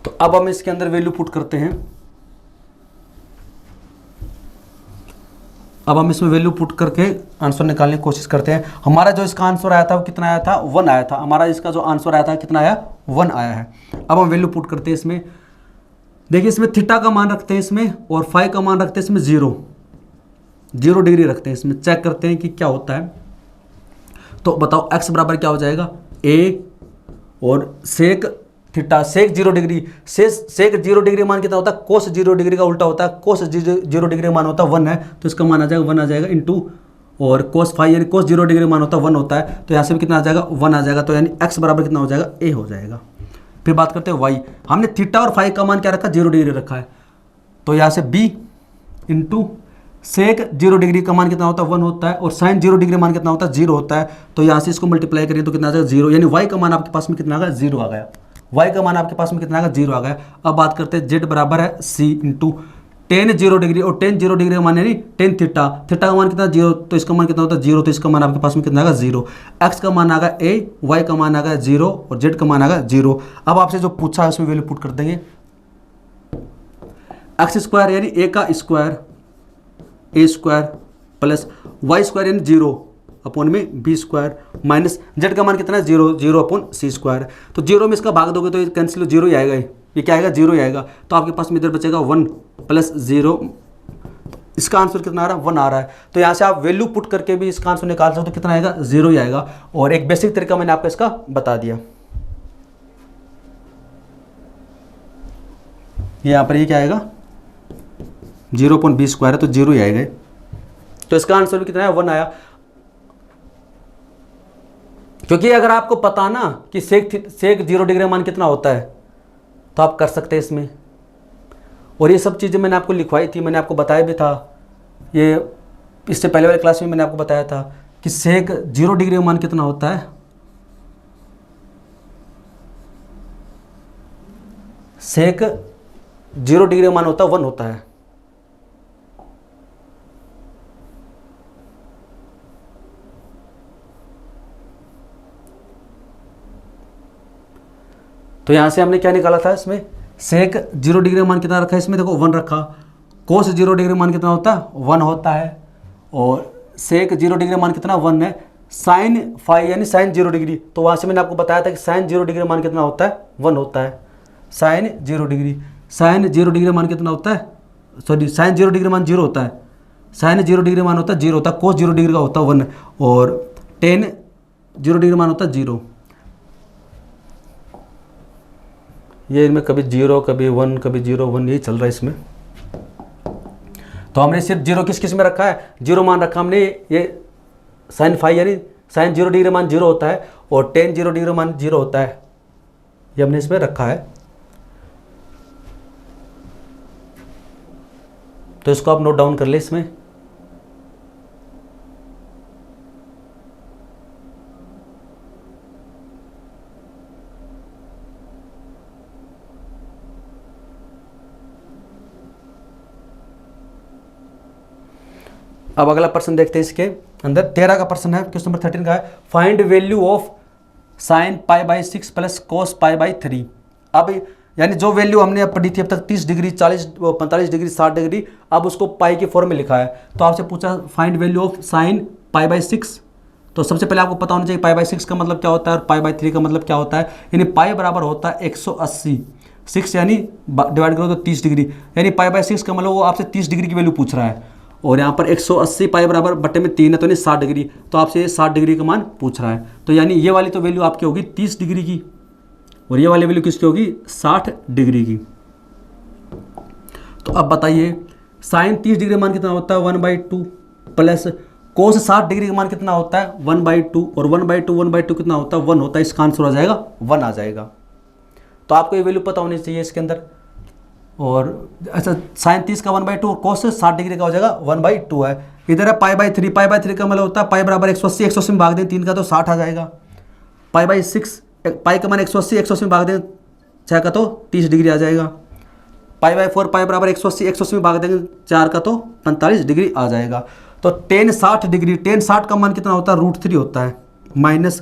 तो अब हम इसके अंदर वैल्यू पुट करते हैं। अब हम इसमें वैल्यू पुट करके आंसर निकालने की कोशिश करते हैं। हमारा जो इसका आंसर आया था वो कितना आया था, 1 आया था। हमारा इसका जो आंसर आया था कितना आया, 1 आया है। अब हम वैल्यू पुट करते हैं इसमें। देखिए इसमें थीटा का मान रखते हैं इसमें, और फाई का मान रखते हैं इसमें 0 डिग्री रखते हैं इसमें। चेक करते हैं कि क्या होता है। तो बताओ एक्स बराबर क्या हो जाएगा, ए और सेक थीटा, सेक 0 डिग्री, सेक 0 डिग्री मान कितना होता है, कोस 0 डिग्री का उल्टा होता है, कोस 0 डिग्री मान होता है 1 है, तो इसका मान आ जाएगा 1 आ जाएगा इंटू, और कोस फाई यानी कोस 0 डिग्री मान होता है 1 होता है, तो यहाँ से भी कितना आ जाएगा 1 आ जाएगा, तो यानी एक्स बराबर कितना हो जाएगा, ए हो जाएगा। फिर बात करते हैं वाई। हमने थीटा और फाई का मान क्या रखा, 0 डिग्री रखा है, तो यहाँ से बी इंटू सेक 0 डिग्री का मान कितना होता है 1 होता है, और साइन 0 डिग्री मान कितना होता है 0 होता है, तो यहाँ से इसको मल्टीप्लाई करें तो कितना आ जाएगा 0, यानी वाई का मान आपके पास में कितना आ गया, 0 आ गया। y का मान आपके पास में कितना आ गया, 0 आ गया। अब बात करते हैं z बराबर है c इंटू टेन 0 डिग्री, और टेन 0 डिग्री का मान यानी टेन थीटा, थीटा का मान कितना 0, तो इसका मान कितना होता है 0, तो इसका मान आपके पास में कितना आ गया 0। x का मान आ गया a, y का मान आ गया 0 और z का मान आ गया 0। अब आपसे जो पूछा है उसमें वैल्यू पुट कर देंगे। एक्स स्क्वायर यानी a का square, a square plus y square यानी 0 अपॉन में बी स्क्वायर माइनस जेड का मान कितना है 0 अपॉन सी स्क्वायर। तो 0 में इसका भाग दोगे तो ये कैंसिल 0 ही आएगा, ये क्या आएगा 0 ही आएगा, तो आपके पास में इधर बचेगा 1 प्लस 0। इसका आंसर कितना आ रहा है, 1 आ रहा है। तो यहाँ से आप वैल्यू पुट करके भी इसका आंसर निकाल सकते हो, तो कितना आएगा 0 ही आएगा। और एक बेसिक तरीका मैंने आपको इसका बता दिया। ये यहाँ पर ये क्या आएगा 0 अपॉन बी स्क्वायर है, तो 0 ही आएगा। तो इसका आंसर भी कितना है 1 आया। क्योंकि अगर आपको पता ना कि सेक 0 डिग्री मान कितना होता है तो आप कर सकते हैं इसमें। और ये सब चीज़ें मैंने आपको लिखवाई थी, मैंने आपको बताया भी था, ये इससे पहले वाले क्लास में मैंने आपको बताया था कि सेक 0 डिग्री मान कितना होता है, सेक 0 डिग्री मान होता है 1 होता है। तो यहाँ से हमने क्या निकाला था, इसमें सेक 0 डिग्री मान कितना रखा है, इसमें देखो 1 रखा। कोस 0 डिग्री मान कितना होता है 1 होता है, और सेक 0 डिग्री मान कितना 1 है। साइन फाई यानी साइन 0 डिग्री, तो वहाँ से मैंने आपको बताया था कि साइन 0 डिग्री मान कितना होता है 1 होता है। साइन 0 डिग्री मान कितना होता है, सॉरी साइन 0 डिग्री मान 0 होता है, साइन 0 डिग्री मान होता है 0 होता है, कोस 0 डिग्री का होता है 1, और टेन 0 डिग्री मान होता है 0। ये इनमें कभी 0 कभी 1 कभी 0 1 यही चल रहा है इसमें। तो हमने सिर्फ 0 किस में रखा है, 0 मान रखा हमने, ये साइन फाई यानी साइन 0 डिग्री मान 0 होता है और टेन 0 डिग्री मान 0 होता है, ये हमने इसमें रखा है। तो इसको आप नोट डाउन कर ले इसमें। अब अगला प्रश्न देखते हैं, इसके अंदर 13 का प्रश्न है, क्वेश्चन नंबर 13 का है, find value of sine π/6 plus cos π/3। अब यानी जो वैल्यू हमने अब पढ़ी थी अब तक 30 डिग्री 40 45 डिग्री 60 डिग्री, अब उसको पाई के फॉर्म में लिखा है। तो आपसे पूछा फाइंड वैल्यू ऑफ साइन π/6। तो सबसे पहले आपको पता होना चाहिए π/6 का मतलब क्या होता है और π/3 का मतलब क्या होता है। यानी पाई बराबर होता है 180, 6 यानी डिवाइड करो तो 30 डिग्री, यानी π/6 का मतलब वो आपसे 30 डिग्री की वैल्यू पूछ रहा है। और यहाँ पर 180 पाई बराबर बट्टे में 3 है तो यानी 60 डिग्री, तो आपसे 60 डिग्री का मान पूछ रहा है। तो यानी ये वाली तो वैल्यू आपकी होगी 30 डिग्री की और ये वाली वैल्यू किसकी होगी 60 डिग्री की। तो अब बताइए साइन 30 डिग्री का मान कितना होता है 1/2 प्लस कोस 60 डिग्री का मान कितना होता है 1/2 और 1/2 कितना होता है 1 होता है। इसका आंसर आ जाएगा 1 आ जाएगा। तो आपको ये वैल्यू पता होनी चाहिए इसके अंदर। और अच्छा साइन 30 का 1/2 और कोस 60 डिग्री का हो जाएगा 1/2 है। इधर है π/3, π/3 का मतलब होता है पाई बराबर 180, 180 में भाग दें 3 का तो 60 आ जाएगा। π/6 पाई का मान 180, 180 में भाग दें 6 का तो 30 डिग्री आ जाएगा। π/4 पाई बराबर 180, 180 में भाग देंगे 4 का तो 45 डिग्री आ जाएगा। तो टेन 60 डिग्री, टेन 60 का मान कितना होता है √3 होता है, minus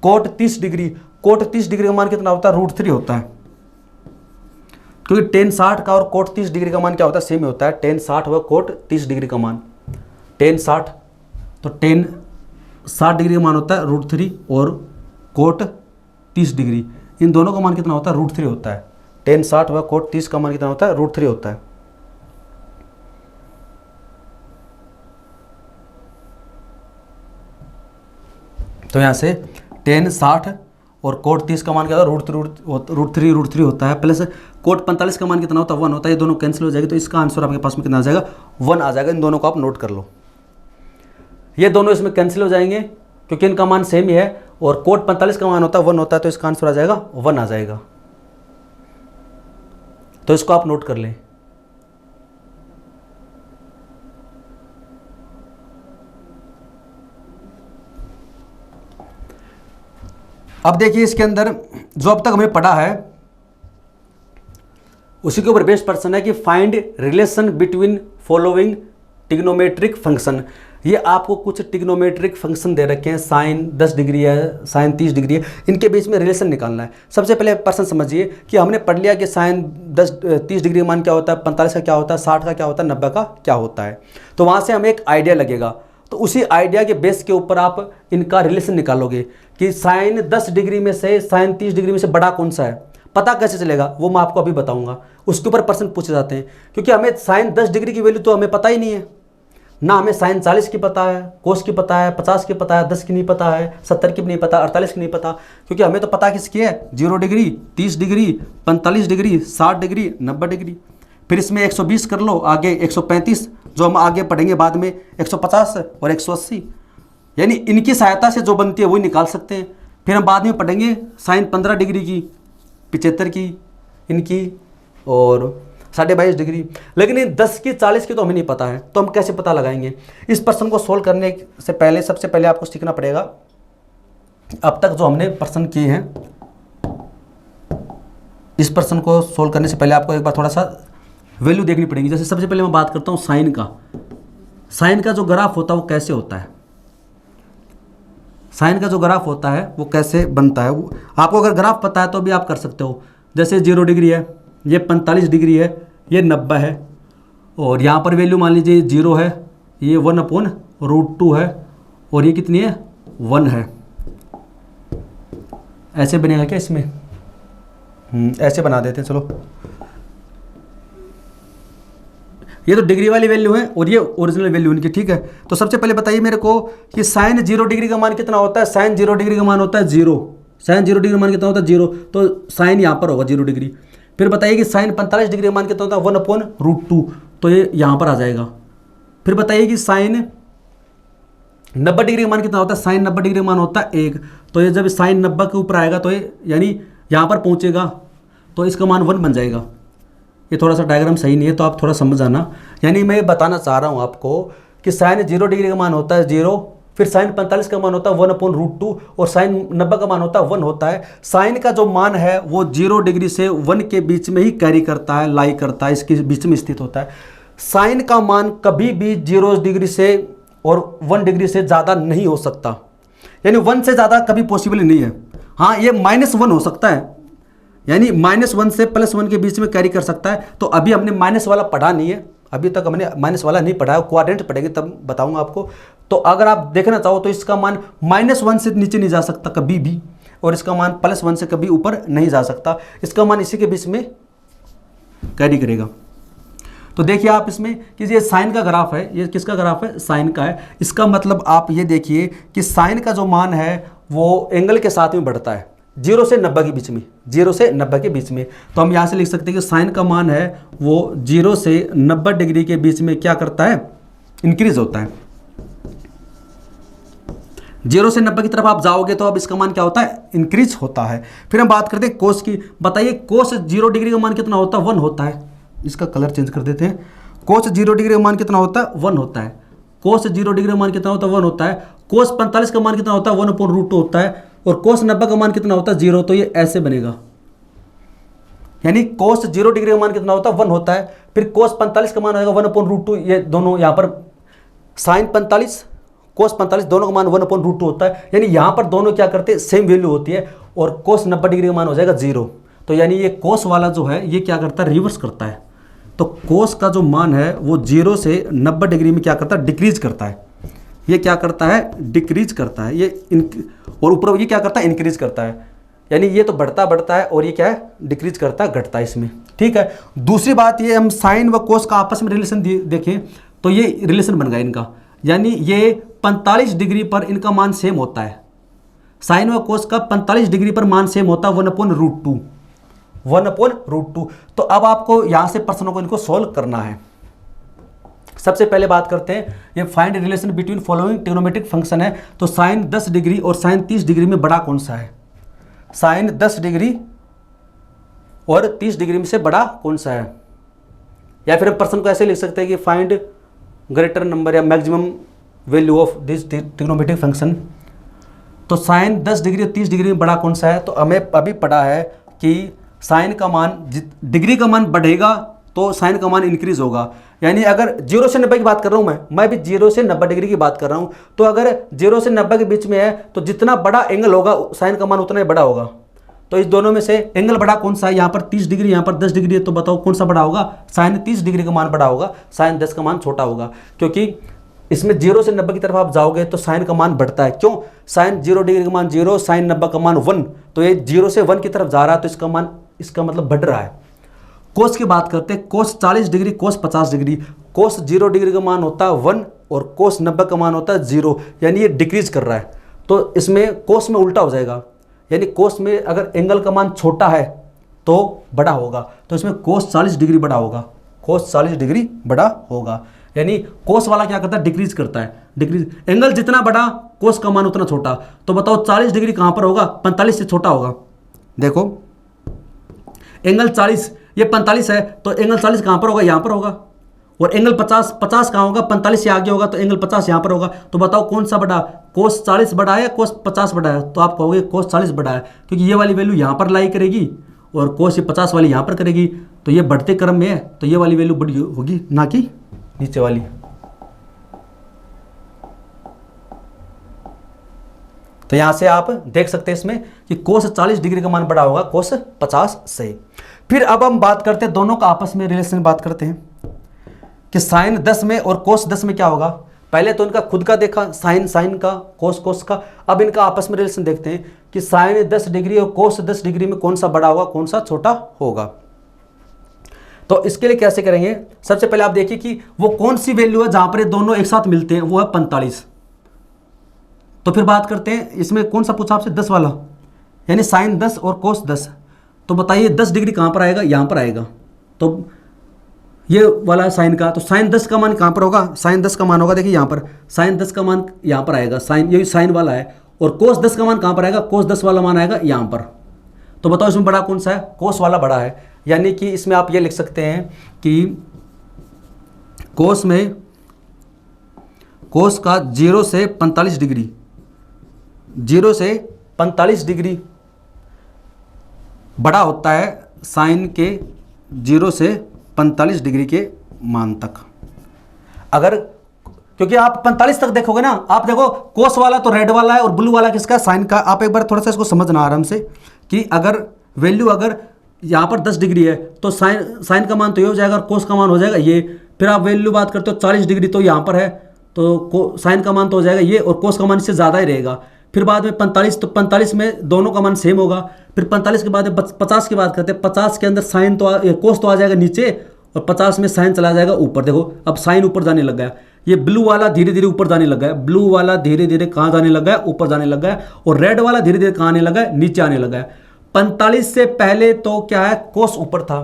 cot 30 degree, cot 30 degree का मान कितना होता है √3 होता है। क्योंकि टेन 60 का और कोट 30 डिग्री का मान क्या होता है सेम ही होता है, टेन 60 व कोट 30 डिग्री का मान टेन 60, तो टेन 60 डिग्री का मान होता है √3 और कोट 30 डिग्री, इन दोनों का मान कितना होता है √3 होता है। टेन 60 व कोट 30 का मान कितना होता है √3 होता है। तो यहाँ से टेन 60 और कोट 30 का मान क्या होता है √3 होता है, प्लस कोट 45 का मान कितना होता है 1 होता है। ये दोनों कैंसिल हो जाएगी तो इसका आंसर आपके पास में कितना आ जाएगा 1 आ जाएगा। इन दोनों को आप नोट कर लो, ये दोनों इसमें कैंसिल हो जाएंगे क्योंकि इनका मान सेम ही है और कोट 45 का मान होता है 1 होता है, तो इसका आंसर आ जाएगा 1 आ जाएगा। तो इसको आप नोट कर लें। अब देखिए इसके अंदर जो अब तक हमें पढ़ा है उसी के ऊपर बेस्ड प्रश्न है कि find relation between following trigonometric function. ये आपको कुछ टिग्नोमेट्रिक फंक्शन दे रखे हैं, साइन 10 डिग्री है, साइन 30 डिग्री है, इनके बीच में रिलेशन निकालना है। सबसे पहले प्रश्न समझिए कि हमने पढ़ लिया कि साइन 30 डिग्री का मान क्या होता है, 45 का क्या होता है, 60 का क्या होता है, 90 का क्या होता है। तो वहाँ से हमें एक आइडिया लगेगा, तो उसी आइडिया के बेस के ऊपर आप इनका रिलेशन निकालोगे कि साइन 10 डिग्री में से साइन 30 डिग्री में से बड़ा कौन सा है। पता कैसे चलेगा वो मैं आपको अभी बताऊंगा, उसके ऊपर प्रश्न पूछे जाते हैं। क्योंकि हमें साइन 10 डिग्री की वैल्यू तो हमें पता ही नहीं है, ना हमें साइन 40 की पता है, कोस की पता है, 50 की पता है, 10 की नहीं पता है, 70 की भी नहीं पता, 48 की नहीं पता। क्योंकि हमें तो पता किसकी है 0 degree, 30 degree, 45 degree, 60 degree, 90 degree. फिर इसमें 120 कर लो, आगे 135 जो हम आगे पढ़ेंगे बाद में, 150 और 180, यानी इनकी सहायता से जो बनती है वही निकाल सकते हैं। फिर हम बाद में पढ़ेंगे साइन 15 डिग्री की, 75 की इनकी और 22.5 डिग्री। लेकिन इन 10 की 40 की तो हमें नहीं पता है, तो हम कैसे पता लगाएंगे। इस प्रश्न को सोल्व करने से पहले सबसे पहले आपको सीखना पड़ेगा अब तक जो हमने प्रश्न किए हैं, इस प्रश्न को सोल्व करने से पहले आपको एक बार थोड़ा सा वैल्यू देखनी पड़ेगी। जैसे सबसे पहले मैं बात करता हूँ साइन का। साइन का जो ग्राफ होता है वो कैसे होता है, साइन का जो ग्राफ होता है वो कैसे बनता है। आपको अगर ग्राफ पता है तो भी आप कर सकते हो। जैसे 0 डिग्री है, ये 45 डिग्री है, ये 90 है, और यहाँ पर वैल्यू मान लीजिए 0 है, ये 1/√2 है, और ये कितनी है 1 है। ऐसे बनेगा क्या इसमें, ऐसे बना देते हैं। चलो ये तो डिग्री वाली वैल्यू है और ये ओरिजिनल वैल्यू इनकी, ठीक है। तो सबसे पहले बताइए मेरे को कि साइन 0 डिग्री का मान कितना होता है। साइन 0 डिग्री का मान होता है 0, साइन 0 डिग्री मान कितना होता है 0, तो साइन यहाँ पर होगा 0 डिग्री। फिर बताइए कि साइन 45 डिग्री मान कितना होता है 1/√2, तो ये यहाँ पर आ जाएगा। फिर बताइए कि साइन 90 डिग्री मान कितना होता है, साइन 90 डिग्री मान होता है 1, तो ये जब साइन 90 के ऊपर आएगा तो ये यानी यहाँ पर पहुँचेगा तो इसका मान 1 बन जाएगा। ये थोड़ा सा डायग्राम सही नहीं है तो आप थोड़ा समझ आना। यानी मैं बताना चाह रहा हूँ आपको कि साइन 0 डिग्री का मान होता है 0, फिर साइन 45 का मान होता है 1/√2 और साइन 90 का मान होता है 1 होता है। साइन का जो मान है वो 0 डिग्री से 1 के बीच में ही कैरी करता है, लाई करता है, इसके बीच में स्थित होता है। साइन का मान कभी भी 0 डिग्री से और 1 डिग्री से ज़्यादा नहीं हो सकता, यानी 1 से ज़्यादा कभी पॉसिबल नहीं है। हाँ, ये -1 हो सकता है, यानी -1 से +1 के बीच में कैरी कर सकता है। तो अभी हमने माइनस वाला पढ़ा नहीं है, अभी तक हमने माइनस वाला नहीं पढ़ा है, क्वाड्रेंट पढ़ेंगे तब बताऊंगा आपको। तो अगर आप देखना चाहो तो इसका मान -1 से नीचे नहीं जा सकता कभी भी, और इसका मान +1 से कभी ऊपर नहीं जा सकता। इसका मान इसी के बीच में कैरी करेगा। तो देखिए आप इसमें कि ये साइन का ग्राफ है, ये किसका ग्राफ है, साइन का है। इसका मतलब आप ये देखिए कि साइन का जो मान है वो एंगल के साथ में बढ़ता है 0 से 90 के बीच में, 0 से 90 के बीच में। तो हम यहाँ से लिख सकते हैं कि साइन का मान है वो 0 से 90 डिग्री के बीच में क्या करता है, इंक्रीज होता है। 0 से 90 की तरफ आप जाओगे तो अब इसका मान क्या होता है, इंक्रीज होता है। फिर हम बात करते हैं कोस की। बताइए कोस 0 डिग्री का मान कितना होता है, 1 होता है। इसका कलर चेंज कर देते हैं। कोस 0 डिग्री का मान कितना होता है, 1 होता है। कोस 0 डिग्री का मान कितना होता है, 1 होता है। कोस 45 का मान कितना होता है, 1/√2 होता है। और कोस 90 का मान कितना होता है, 0। तो ये ऐसे बनेगा, यानी कोस 0 डिग्री का मान कितना होता है, 1 होता है। फिर कोस 45 का मान होगा 1/√2। ये दोनों यहाँ पर साइन 45 कोस 45 दोनों का मान 1/√2 होता है, यानी यहाँ पर दोनों क्या करते हैं, सेम वैल्यू होती है। और कोस 90 डिग्री का मान हो जाएगा 0। तो यानी ये कोस वाला जो है ये क्या करता है, रिवर्स करता है। तो कोस का जो मान है वो 0 से 90 डिग्री में क्या करता है, डिक्रीज करता है। ये क्या करता है, डिक्रीज करता है। ये और ऊपर ये क्या करता है, इंक्रीज करता है। यानी ये तो बढ़ता है और ये क्या है, डिक्रीज करता है, घटता है इसमें। ठीक है। दूसरी बात ये हम साइन व कोस का आपस में रिलेशन देखें तो ये रिलेशन बन गया इनका, यानी ये 45 डिग्री पर इनका मान सेम होता है। साइन व कोस का 45 डिग्री पर मान सेम होता है 1/√2, 1/√2। तो अब आपको यहां से प्रश्नों को इनको सोल्व करना है। सबसे पहले बात करते हैं, ये find relation between following trigonometric function है। तो साइन 10 डिग्री और साइन 30 डिग्री में बड़ा कौन सा है, साइन 10 डिग्री और 30 डिग्री में से बड़ा कौन सा है। या फिर हम प्रश्न को ऐसे लिख सकते हैं कि फाइंड ग्रेटर नंबर या maximum value of this trigonometric function. तो साइन 10 डिग्री और 30 डिग्री में बड़ा कौन सा है। तो हमें अभी पढ़ा है कि साइन का मान डिग्री का मान बढ़ेगा तो साइन का मान इंक्रीज होगा। यानी अगर 0 से 90 की बात कर रहा हूं मैं भी 0 से 90 डिग्री की बात कर रहा हूं। तो अगर 0 से 90 के बीच में है तो जितना बड़ा एंगल होगा साइन का मान उतना ही बड़ा होगा। तो इस दोनों में से एंगल बड़ा कौन सा है, यहाँ पर 30 डिग्री, यहाँ पर 10 डिग्री है। तो बताओ कौन सा बड़ा होगा, साइन 30 डिग्री का मान बड़ा होगा, साइन 10 का मान छोटा होगा। क्योंकि इसमें 0 से 90 की तरफ आप जाओगे तो साइन का मान बढ़ता है। क्यों, साइन 0 डिग्री का मान 0, साइन 90 का मान 1। तो ये 0 से 1 की तरफ जा रहा है तो इसका मान, इसका मतलब बढ़ रहा है। कोस की बात करते हैं, कोस 40 डिग्री, कोस 50 डिग्री। कोस 0 डिग्री का मान होता है 1 और कोस 90 का मान होता है 0, यानी ये डिक्रीज कर रहा है। तो इसमें कोस में उल्टा हो जाएगा, यानी कोस में अगर एंगल का मान छोटा है तो बड़ा होगा, तो इसमें कोस 40 डिग्री बड़ा होगा, कोस 40 डिग्री बड़ा होगा। यानी कोस वाला क्या करता है, डिक्रीज करता है। डिक्रीज, एंगल जितना बड़ा कोस का मान उतना छोटा। तो बताओ 40 डिग्री कहाँ पर होगा, 45 से छोटा होगा। देखो एंगल 40, ये 45 है तो एंगल 40 कहाँ पर होगा, यहाँ पर होगा। और एंगल 50 कहाँ होगा, 45 से आगे होगा तो एंगल 50 यहाँ पर होगा। तो बताओ कौन सा बड़ा, कोस 40 बड़ा है या कोस 50 बड़ा है। तो आप कहोगे कोस 40 बड़ा है, क्योंकि ये वाली वैल्यू यहाँ पर लाई करेगी और कोस ये 50 वाली यहाँ पर करेगी। तो ये बढ़ते क्रम में है तो ये वाली वैल्यू बड़ी होगी, ना कि नीचे वाली। तो यहां से आप देख सकते हैं इसमें कि कोस 40 डिग्री का मान बड़ा होगा कोस 50 से। फिर अब हम बात करते हैं दोनों का आपस में रिलेशन बात करते हैं कि साइन 10 में और कोस 10 में क्या होगा। पहले तो इनका खुद का देखा, साइन का, कोस का। अब इनका आपस में रिलेशन देखते हैं कि साइन 10 डिग्री और कोस 10 डिग्री में कौन सा बड़ा होगा, कौन सा छोटा होगा। तो इसके लिए कैसे करेंगे, सबसे पहले आप देखिए कि वो कौन सी वैल्यू है जहां पर ये दोनों एक साथ मिलते हैं, वो है 45। तो फिर बात करते हैं इसमें कौन सा पूछा आपसे, 10 वाला, यानी साइन 10 और कोस 10। तो बताइए 10 डिग्री कहाँ पर आएगा, यहाँ पर आएगा। तो ये वाला साइन का, तो साइन 10 का मान कहाँ पर होगा, साइन 10 का मान होगा, देखिए यहाँ पर साइन 10 का मान यहाँ पर आएगा, साइन ये साइन वाला है। और कोस 10 का मान कहाँ पर आएगा, कोस 10 वाला मान आएगा यहाँ पर। तो बताओ इसमें बड़ा कौन सा है, कोस वाला बड़ा है। यानी कि इसमें आप ये लिख सकते हैं कि कोस में, कोस का 0 से 45 डिग्री, 0 से 45 डिग्री बड़ा होता है साइन के 0 से 45 डिग्री के मान तक। अगर, क्योंकि आप 45 तक देखोगे ना, आप देखो कोस वाला तो रेड वाला है और ब्लू वाला किसका, साइन का। आप एक बार थोड़ा सा इसको समझना आराम से कि अगर वैल्यू अगर यहाँ पर 10 डिग्री है तो साइन का मान तो ये हो जाएगा और कोस का मान हो जाएगा ये। फिर आप वैल्यू बात करते हो 40 डिग्री तो यहाँ पर है, तो साइन का मान तो हो जाएगा ये और कोस का मान इससे ज़्यादा ही रहेगा। फिर बाद में 45, तो 45 में दोनों का मान सेम होगा। फिर 45 के बाद 50 की बात करते हैं, 50 के अंदर साइन तो कोस तो आ जाएगा नीचे और 50 में साइन चला जाएगा ऊपर। देखो अब साइन ऊपर जाने लग गया, ये ब्लू वाला धीरे धीरे ऊपर जाने लगा है, ब्लू वाला धीरे धीरे कहाँ जाने लगा है, ऊपर जाने लगा है। और रेड वाला धीरे धीरे कहाँ आने लगा है, नीचे आने लगा है। 45 से पहले तो क्या है, कोस ऊपर था।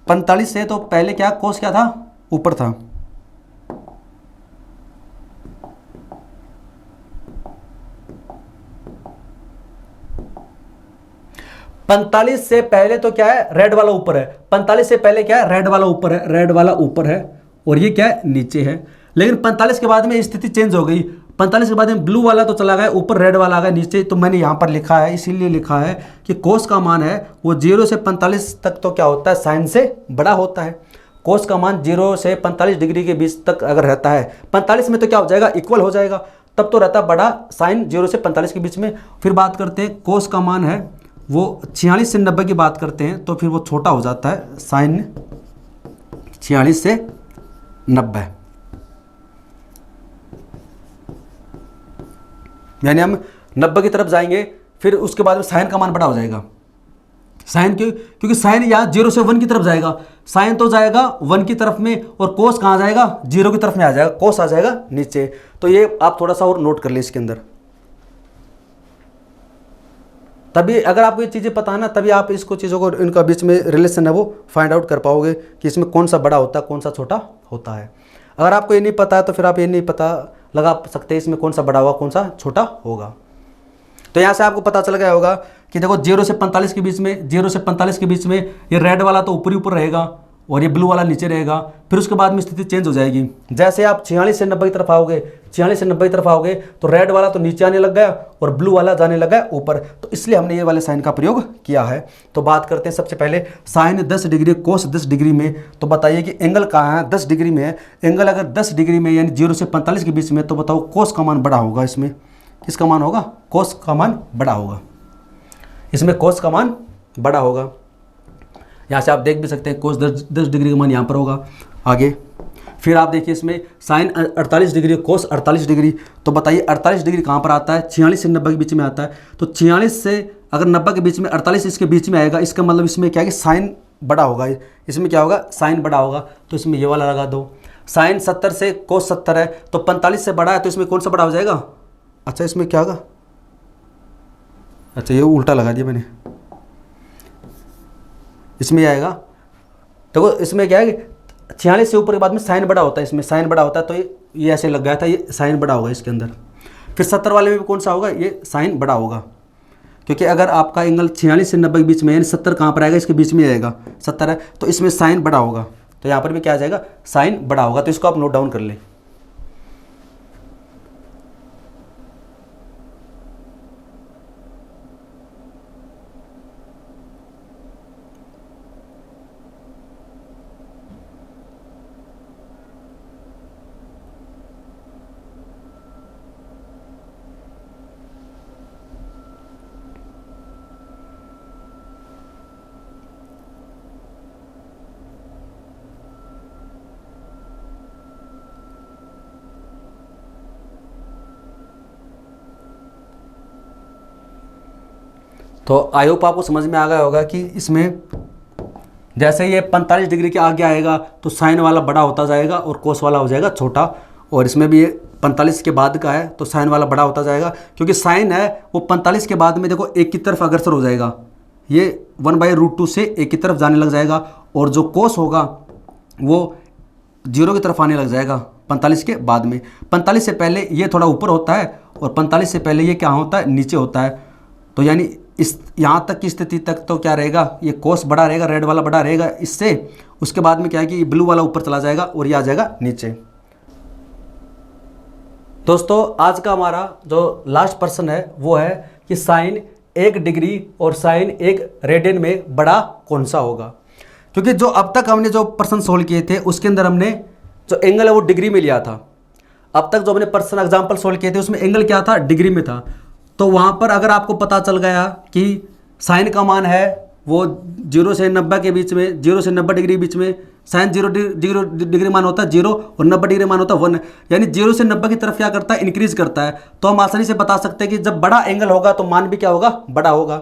45 से तो पहले क्या, कोस क्या था, ऊपर था। पैंतालीस से पहले तो क्या है, रेड वाला ऊपर है। 45 से पहले क्या है, रेड वाला ऊपर है, रेड वाला ऊपर है और ये क्या है, नीचे है। लेकिन 45 के बाद में स्थिति चेंज हो गई। 45 के बाद में ब्लू वाला तो चला गया ऊपर, रेड वाला आ गया नीचे। तो मैंने यहाँ पर लिखा है, इसीलिए लिखा है कि कोस का मान है वो 0 से 45 तक तो क्या होता है, साइन से बड़ा होता है। कोस का मान 0 से 45 डिग्री के बीच तक अगर रहता है, 45 में तो क्या हो जाएगा, इक्वल हो जाएगा, तब तो रहता बड़ा साइन 0 से 45 के बीच में। फिर बात करते हैं कोस का मान है वो 46 से 90 की बात करते हैं तो फिर वो छोटा हो जाता है, साइन 46 से 90। यानी हम 90 की तरफ जाएंगे, फिर उसके बाद में साइन का मान बड़ा हो जाएगा। साइन क्योंकि साइन यहाँ 0 से 1 की तरफ जाएगा, साइन तो जाएगा 1 की तरफ में और कोस कहाँ जाएगा, 0 की तरफ में आ जाएगा, कोस आ जाएगा नीचे। तो ये आप थोड़ा सा और नोट कर ले इसके अंदर। तभी अगर आपको ये चीज़ें पता है ना, तभी आप इसको चीज़ों को, इनका बीच में रिलेशन है वो फाइंड आउट कर पाओगे कि इसमें कौन सा बड़ा होता है, कौन सा छोटा होता है। अगर आपको ये नहीं पता है तो फिर आप ये नहीं पता लगा सकते इसमें कौन सा बड़ा होगा, कौन सा छोटा होगा। तो यहाँ से आपको पता चल गया होगा कि देखो 0 से 45 के बीच में, 0 से 45 के बीच में ये रेड वाला तो ऊपर ही ऊपर रहेगा और ये ब्लू वाला नीचे रहेगा। फिर उसके बाद में स्थिति चेंज हो जाएगी। जैसे आप 46 से 90 की तरफ आओगे, 46 से 90 की तरफ आओगे तो रेड वाला तो नीचे आने लग गया और ब्लू वाला जाने लगा ऊपर। तो इसलिए हमने ये वाले साइन का प्रयोग किया है। तो बात करते हैं सबसे पहले साइन 10 डिग्री, कोस 10 डिग्री में। तो बताइए कि एंगल कहाँ है, 10 डिग्री में है। एंगल अगर 10 डिग्री में यानी 0 से 45 के बीच में, तो बताओ कोस का मान बड़ा होगा। इसमें किसका मान होगा, कोस का मान बड़ा होगा। इसमें कोस का मान बड़ा होगा। यहाँ से आप देख भी सकते हैं कोस 10 डिग्री का मान यहाँ पर होगा। आगे फिर आप देखिए इसमें साइन 48 डिग्री, कोस 48 डिग्री। तो बताइए 48 डिग्री कहाँ पर आता है, 46 से 90 के बीच में आता है। तो 46 से अगर 90 के बीच में 48 इसके बीच में आएगा, इसका मतलब इसमें क्या है कि साइन बड़ा होगा। इसमें क्या होगा, साइन बड़ा होगा। तो इसमें ये वाला लगा दो। साइन 70 से कोस 70 है तो 45 से बड़ा है, तो इसमें कौन सा बड़ा हो जाएगा। अच्छा इसमें क्या होगा, अच्छा ये उल्टा लगा दिया मैंने, इसमें आएगा। देखो इसमें क्या है कि 46 से ऊपर के बाद में साइन बड़ा होता है, इसमें साइन बड़ा होता है। तो ये ऐसे लग गया था, ये साइन बड़ा होगा इसके अंदर। फिर 70 वाले में भी कौन सा होगा, ये साइन बड़ा होगा। क्योंकि अगर आपका एंगल 46 से 90 के बीच में, यानी 70 कहाँ पर आएगा, इसके बीच में आएगा, 70 है तो इसमें साइन बड़ा होगा। तो यहाँ पर भी क्या आ जाएगा, साइन बड़ा होगा। तो इसको आप नोट डाउन कर लें। तो आई होप आपको समझ में आ गया होगा कि इसमें जैसे ये 45 डिग्री के आगे आएगा तो साइन वाला बड़ा होता जाएगा और कोस वाला हो जाएगा छोटा। और इसमें भी ये 45 के बाद का है तो साइन वाला बड़ा होता जाएगा, क्योंकि साइन है वो 45 के बाद में देखो एक की तरफ अग्रसर हो जाएगा, ये 1/√2 से एक की तरफ जाने लग जाएगा, और जो कोस होगा वो 0 की तरफ आने लग जाएगा 45 के बाद में। 45 से पहले ये थोड़ा ऊपर होता है और 45 से पहले ये क्या होता है, नीचे होता है। तो यानी इस यहाँ तक की स्थिति तक तो क्या रहेगा, ये कोस बड़ा रहेगा, रेड वाला बड़ा रहेगा इससे। उसके बाद में क्या है कि ब्लू वाला ऊपर चला जाएगा और ये आ जाएगा नीचे। दोस्तों आज का हमारा जो लास्ट प्रश्न है वो है कि साइन 1 डिग्री और साइन 1 रेडियन में बड़ा कौन सा होगा। क्योंकि जो अब तक हमने जो प्रश्न सोल्व किए थे उसके अंदर हमने जो एंगल है वो डिग्री में लिया था। अब तक जो हमने प्रश्न एग्जाम्पल सोल्व किए थे उसमें एंगल क्या था, डिग्री में था। तो वहाँ पर अगर आपको पता चल गया कि साइन का मान है वो 0 से 90 के बीच में, 0 से 90 डिग्री बीच में, साइन 0 डिग्री मान होता है 0 और 90 डिग्री मान होता है 1, यानी 0 से 90 की तरफ क्या करता है, इंक्रीज करता है। तो हम आसानी से बता सकते हैं कि जब बड़ा एंगल होगा तो मान भी क्या होगा, बड़ा होगा।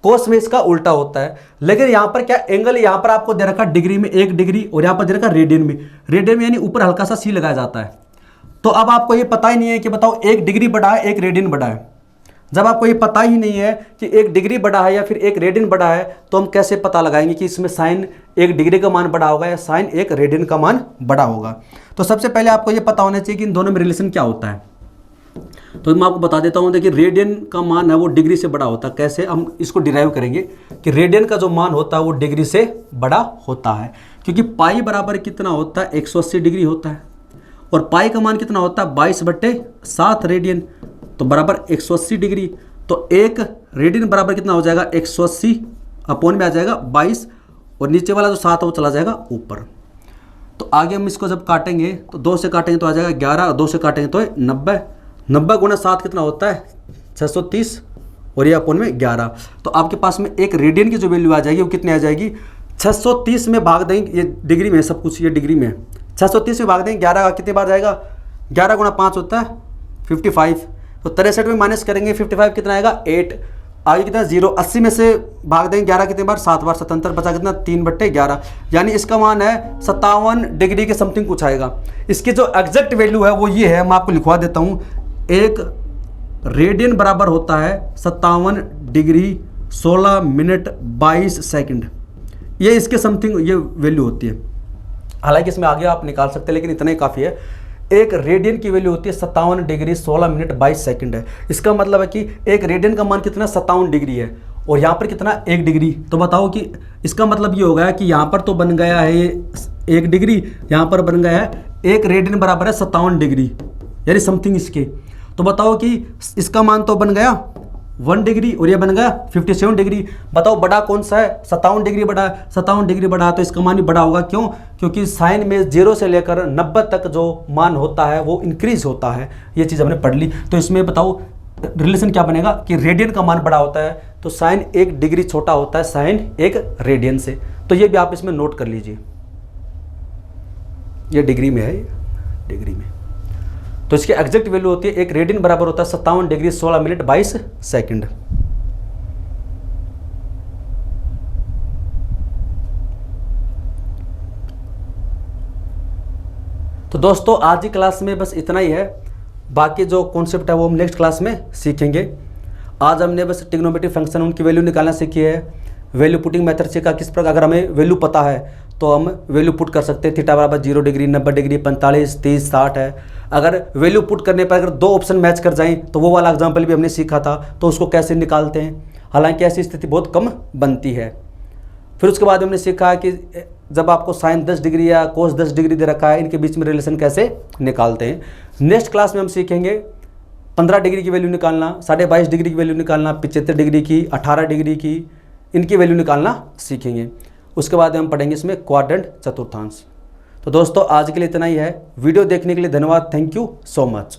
कोस में इसका उल्टा होता है। लेकिन यहाँ पर क्या एंगल, यहाँ पर आपको दे रखा डिग्री में 1 डिग्री और यहाँ पर दे रखा रेडियन में। रेडियन में यानी ऊपर हल्का सा सी लगाया जाता है। तो अब आपको ये पता ही नहीं है कि बताओ 1 डिग्री बड़ा है 1 रेडियन बड़ा है। जब आपको ये पता ही नहीं है कि 1 डिग्री बड़ा है या फिर 1 रेडियन बड़ा है तो हम कैसे पता लगाएंगे कि इसमें साइन 1 डिग्री का मान बड़ा होगा या साइन 1 रेडियन का मान बड़ा होगा। तो सबसे पहले आपको ये पता होना चाहिए कि इन दोनों में रिलेशन क्या होता है। तो मैं आपको बता देता हूँ, देखिए रेडियन का मान है वो डिग्री से बड़ा होता है। कैसे हम इसको डिराइव करेंगे कि रेडियन का जो मान होता है वो डिग्री से बड़ा होता है, क्योंकि पाई बराबर कितना होता है, 180 डिग्री होता है, और पाई का मान कितना होता है 22/7 रेडियन, तो बराबर 180 डिग्री। तो 1 रेडियन बराबर कितना हो जाएगा, 180 अपॉन में आ जाएगा 22, और नीचे वाला जो 7 है वो चला जाएगा ऊपर। तो आगे हम इसको जब काटेंगे तो 2 से काटेंगे तो आ जाएगा 11, 2 से काटेंगे तो 90, 90 गुना 7 कितना होता है 630, और ये अपॉन में 11। तो आपके पास में 1 रेडियन की जो वैल्यू आ जाएगी वो कितनी आ जाएगी, 630 में भाग देंगे, ये डिग्री में सब कुछ, ये डिग्री में 630 में भाग देंगे 11 कितने बार जाएगा, 11 गुना 5 होता है 55। तो 63 में माइनस करेंगे 55 कितना आएगा 8, आगे कितना 0, 80 में से भाग देंगे 11 कितने बार 7 बार, 77 बचा कितना 3/11, यानी इसका मान है 57 डिग्री के समथिंग कुछ आएगा। इसकी जो एग्जैक्ट वैल्यू है वो ये है, मैं आपको लिखवा देता हूँ। 1 रेडियन बराबर होता है 57 डिग्री 16 मिनट 22 सेकंड, ये इसके समथिंग ये वैल्यू होती है। हालांकि इसमें आगे आप निकाल सकते हैं लेकिन इतना ही काफ़ी है। 1 रेडियन की वैल्यू होती है 57 डिग्री 16 मिनट 22 सेकंड है। इसका मतलब है कि 1 रेडियन का मान कितना 57 डिग्री है और यहाँ पर कितना 1 डिग्री। तो बताओ कि इसका मतलब ये होगा कि यहाँ पर तो बन गया है ये 1 डिग्री, यहाँ पर बन गया है 1 रेडियन बराबर है 57 डिग्री यानी समथिंग इसके। तो बताओ कि इसका मान तो बन गया 1 डिग्री और ये बन गया 57 डिग्री। बताओ बड़ा कौन सा है, 57 डिग्री बड़ा है। 57 डिग्री बड़ा है तो इसका मान भी बड़ा होगा। क्यों? क्योंकि साइन में 0 से लेकर 90 तक जो मान होता है वो इंक्रीज होता है। ये चीज़ हमने पढ़ ली। तो इसमें बताओ रिलेशन क्या बनेगा कि रेडियन का मान बड़ा होता है तो साइन 1 डिग्री छोटा होता है साइन 1 रेडियन से। तो ये भी आप इसमें नोट कर लीजिए, ये डिग्री में है, ये डिग्री में। तो इसकी एग्जैक्ट वैल्यू होती है 1 रेडियन बराबर होता है 57 डिग्री 16 मिनट 22 सेकंड। तो दोस्तों आज की क्लास में बस इतना ही है, बाकी जो कॉन्सेप्ट है वो हम नेक्स्ट क्लास में सीखेंगे। आज हमने बस ट्रिग्नोमेट्रिक फंक्शन उनकी वैल्यू निकालना सीखी है, वैल्यू पुटिंग मेथड सीखा किस प्रकार अगर हमें वैल्यू पता है तो हम वैल्यू पुट कर सकते हैं। थीटा बराबर 0 डिग्री 90 डिग्री 45 30 60 है। अगर वैल्यू पुट करने पर अगर 2 ऑप्शन मैच कर जाएं तो वो वाला एग्जाम्पल भी हमने सीखा था, तो उसको कैसे निकालते हैं। हालांकि ऐसी स्थिति बहुत कम बनती है। फिर उसके बाद हमने सीखा कि जब आपको साइन 10 डिग्री या कोस 10 डिग्री दे रखा है, इनके बीच में रिलेशन कैसे निकालते हैं। नेक्स्ट क्लास में हम सीखेंगे 15 डिग्री की वैल्यू निकालना, 22.5 डिग्री की वैल्यू निकालना, 75 डिग्री की, 18 डिग्री की, इनकी वैल्यू निकालना सीखेंगे। उसके बाद हम पढ़ेंगे इसमें क्वाड्रेंट चतुर्थांश। तो दोस्तों आज के लिए इतना ही है। वीडियो देखने के लिए धन्यवाद। Thank you so much.